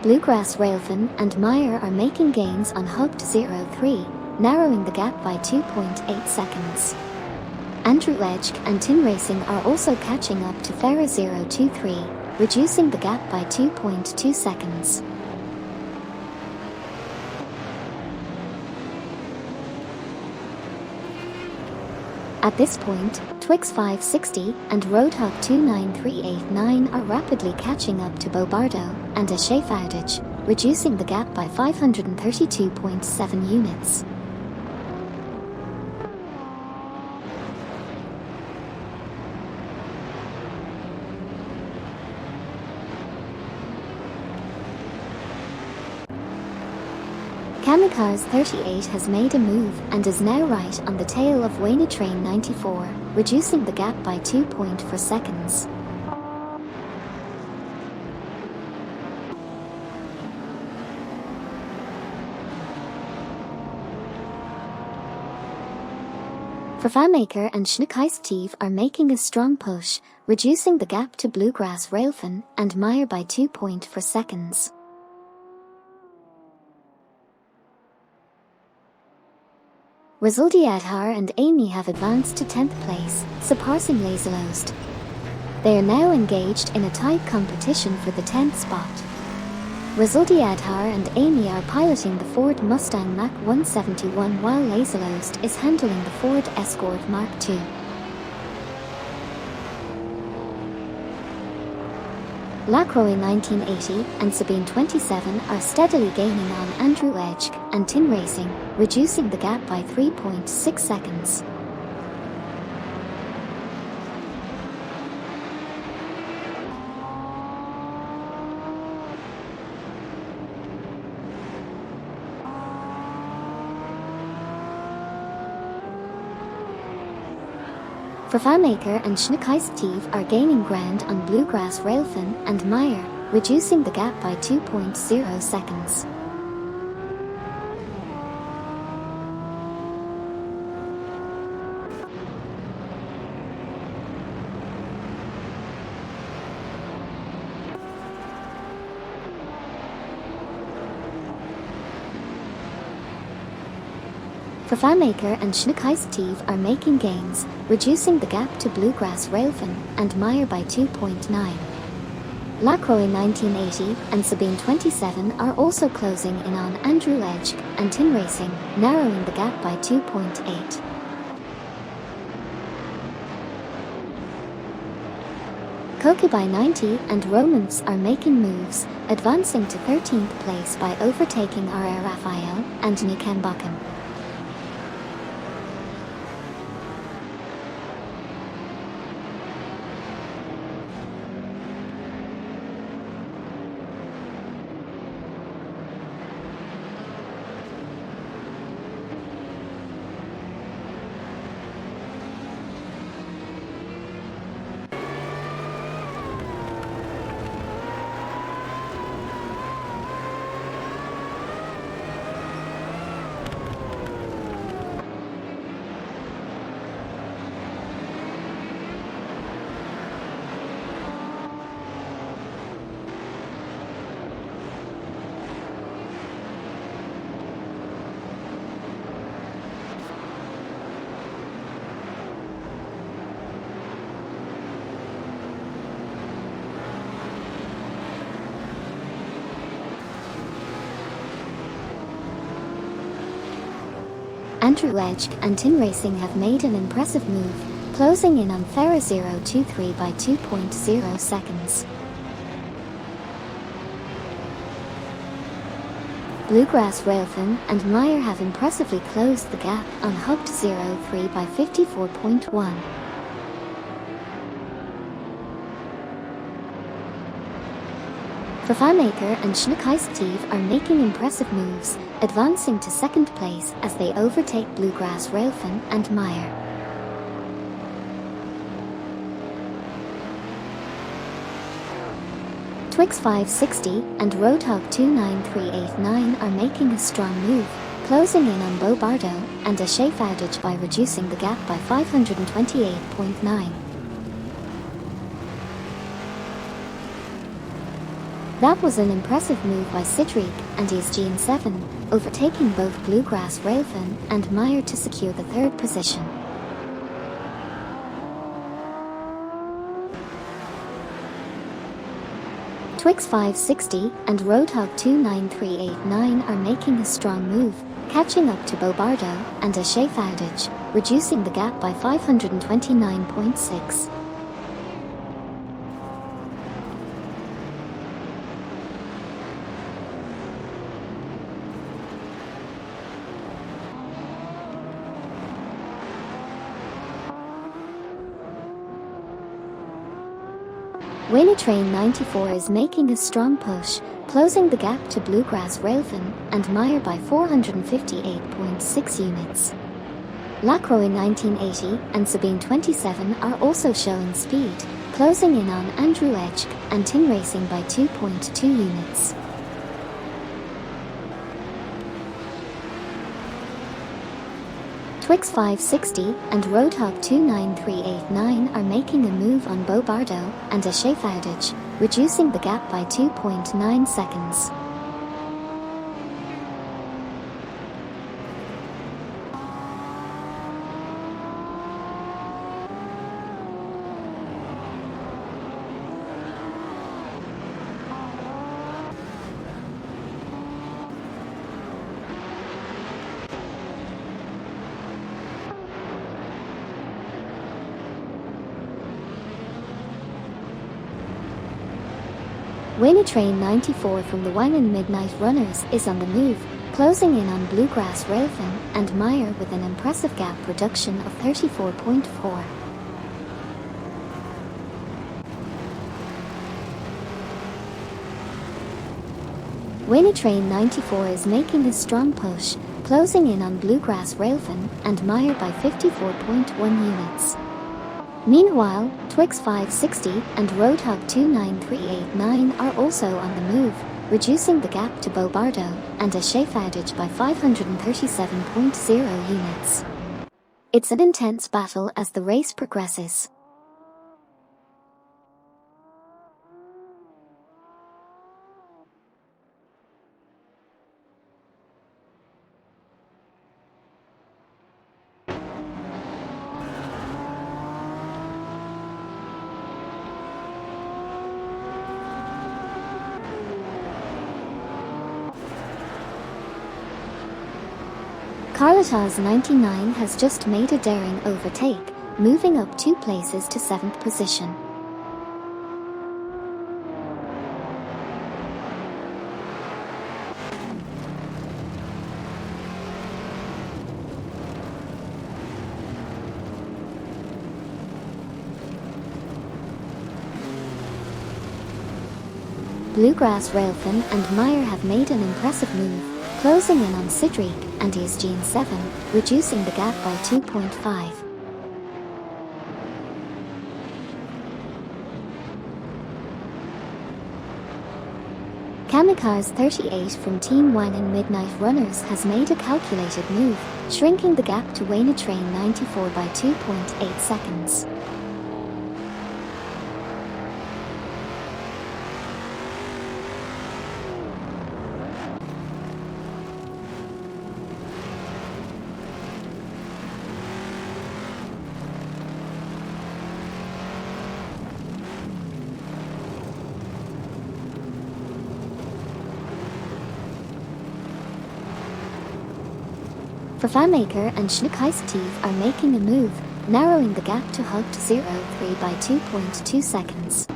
Bluegrass Railfin and Meyer are making gains on Hugged 03, narrowing the gap by 2.8 seconds. Andrew Edge and Tin Racing are also catching up to Ferrer 023, reducing the gap by 2.2 seconds. At this point, Twix 560 and Roadhog 29389 are rapidly catching up to Bobardo and Assetto, reducing the gap by 532.7 units. Kamikars 38 has made a move and is now right on the tail of Wayne Train 94, reducing the gap by 2.4 seconds. Fafamaker and Schnuckeistev are making a strong push, reducing the gap to Bluegrass Railfin and Meyer by 2.4 seconds. Resulti Adhar and Amy have advanced to 10th place, surpassing Laserlost. They are now engaged in a tight competition for the 10th spot. Resulti Adhar and Amy are piloting the Ford Mustang Mach 171 while Laserlost is handling the Ford Escort Mark II. Lacroix 1980 and Sabine 27 are steadily gaining on Andrew Edge and Tin Racing, reducing the gap by 3.6 seconds. Vervaarmaker and Schneekeistief are gaining ground on Bluegrass Railfin and Meyer, reducing the gap by 2.0 seconds. Vervaarmaker and Schneekeistief are making gains, reducing the gap to Bluegrass Railfin and Meyer by 2.9. Lacroix 1980 and Sabine 27 are also closing in on Andrew Edge and Tin Racing, narrowing the gap by 2.8. Kokubai 90 and Romance are making moves, advancing to 13th place by overtaking R.R. Raphael and Nikan Bakum. Andrew Edge and Tin Racing have made an impressive move, closing in on Ferra 023 by 2.0 seconds. Bluegrass Railfin and Meyer have impressively closed the gap on Hugged 03 by 54.1. Vervaarmaker and Schneekeistief are making impressive moves, advancing to second place as they overtake Bluegrass Railfin and Meyer. Twix 560 and Roadhog 29389 are making a strong move, closing in on Bo Bardo and a Shea Fowdage by reducing the gap by 528.9. That was an impressive move by Sidric and his GN7, overtaking both Bluegrass Railfin and Meyer to secure the third position. Twix 560 and Roadhog 29389 are making a strong move, catching up to Bo Bardo and a Shea Fowdage, reducing the gap by 529.6. Train 94 is making a strong push, closing the gap to Bluegrass Railfin and Meyer by 458.6 units. Lacroix 1980 and Sabine 27 are also showing speed, closing in on Andrew Edge and Tin Racing by 2.2 units. Twix 560 and Roadhog 29389 are making a move on Bo Bardo and a Shea Fowdage, reducing the gap by 2.9 seconds. Train 94 from the Wangan Midnight Runners is on the move, closing in on Bluegrass Railfin and Meyer with an impressive gap reduction of 34.4. Train 94 is making a strong push, closing in on Bluegrass Railfin and Meyer by 54.1 units. Meanwhile, Twix 560 and Roadhog 29389 are also on the move, reducing the gap to Bobardo and Ashafadage by 537.0 units. It's an intense battle as the race progresses. Carlotas 99 has just made a daring overtake, moving up 2 places to 7th position. Bluegrass Railfin and Meyer have made an impressive move, closing in on Sidric and Easgene 7, reducing the gap by 2.5. Kamikaze 38 from Team One and Midnight Runners has made a calculated move, shrinking the gap to Wayne Train 94 by 2.8 seconds. Verfamaker and Schnuckheistiv are making a move, narrowing the gap to Hugged 03 by 2.2 seconds.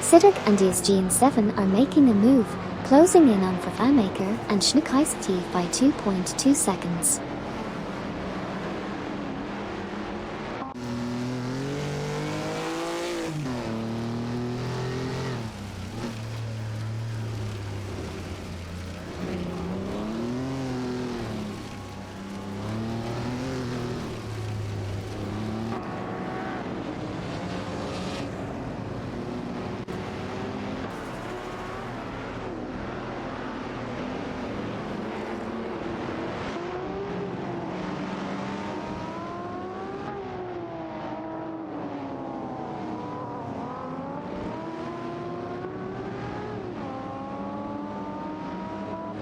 Siddiq and Easgene 7 are making a move, closing in on Verfamaker and Schnuckheistiv by 2.2 seconds.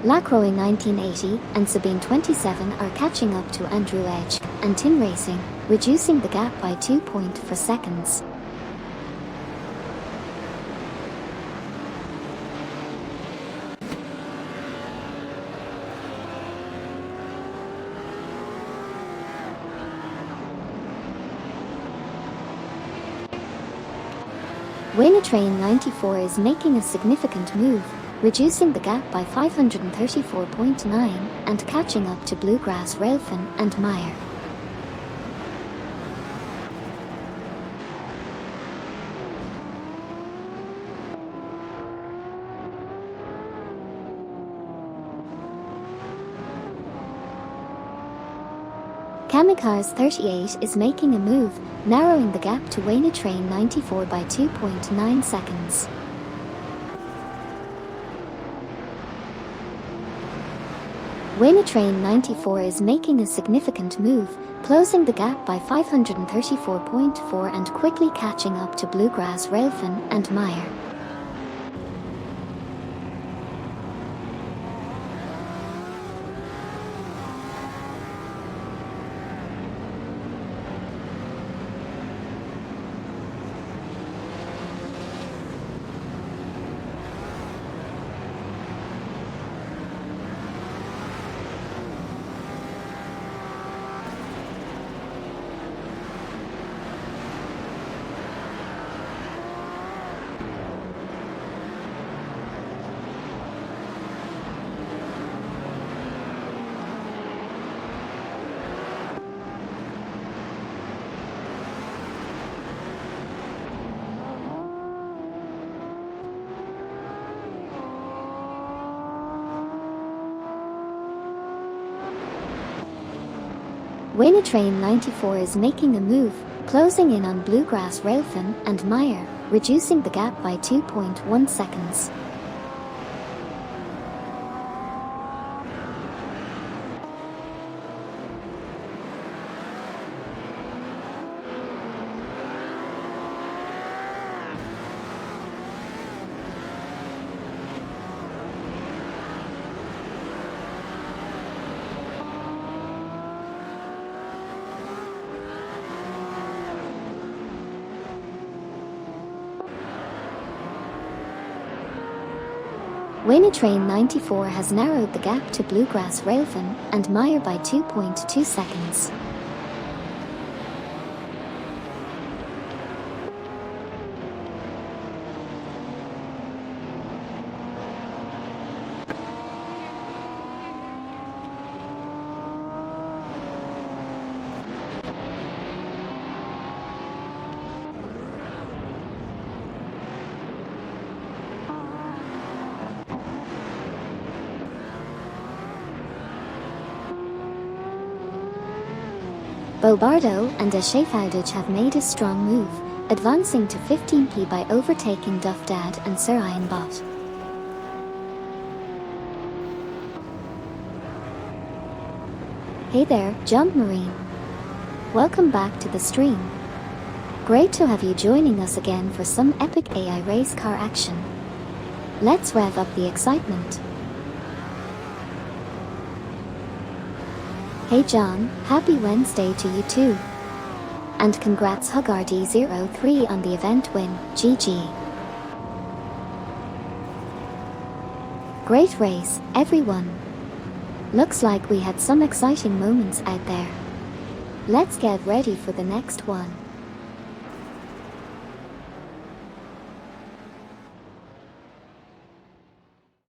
Lacroix 1980 and Sabine 27 are catching up to Andrew Edge and Tim Racing, reducing the gap by 2.4 seconds. Wayne Train 94 is making a significant move, reducing the gap by 534.9 and catching up to Bluegrass Railfin and Meyer. Kamikaze 38 is making a move, narrowing the gap to Wayne Train 94 by 2.9 seconds. Wayne Train 94 is making a significant move, closing the gap by 534.4 and quickly catching up to Bluegrass Railfin and Meyer. Train 94 is making a move, closing in on Bluegrass Railfin and Meyer, reducing the gap by 2.1 seconds. Train 94 has narrowed the gap to Bluegrass Railfin and Meyer by 2.2 seconds. Bobardo and Ashefaudic have made a strong move, advancing to 15p by overtaking Duffdad and Sir Iron Bot. Hey there, Jump Marine. Welcome back to the stream. Great to have you joining us again for some epic AI race car action. Let's rev up the excitement. Hey John, happy Wednesday to you too. And congrats HugRD03 on the event win, GG. Great race, everyone. Looks like we had some exciting moments out there. Let's get ready for the next one.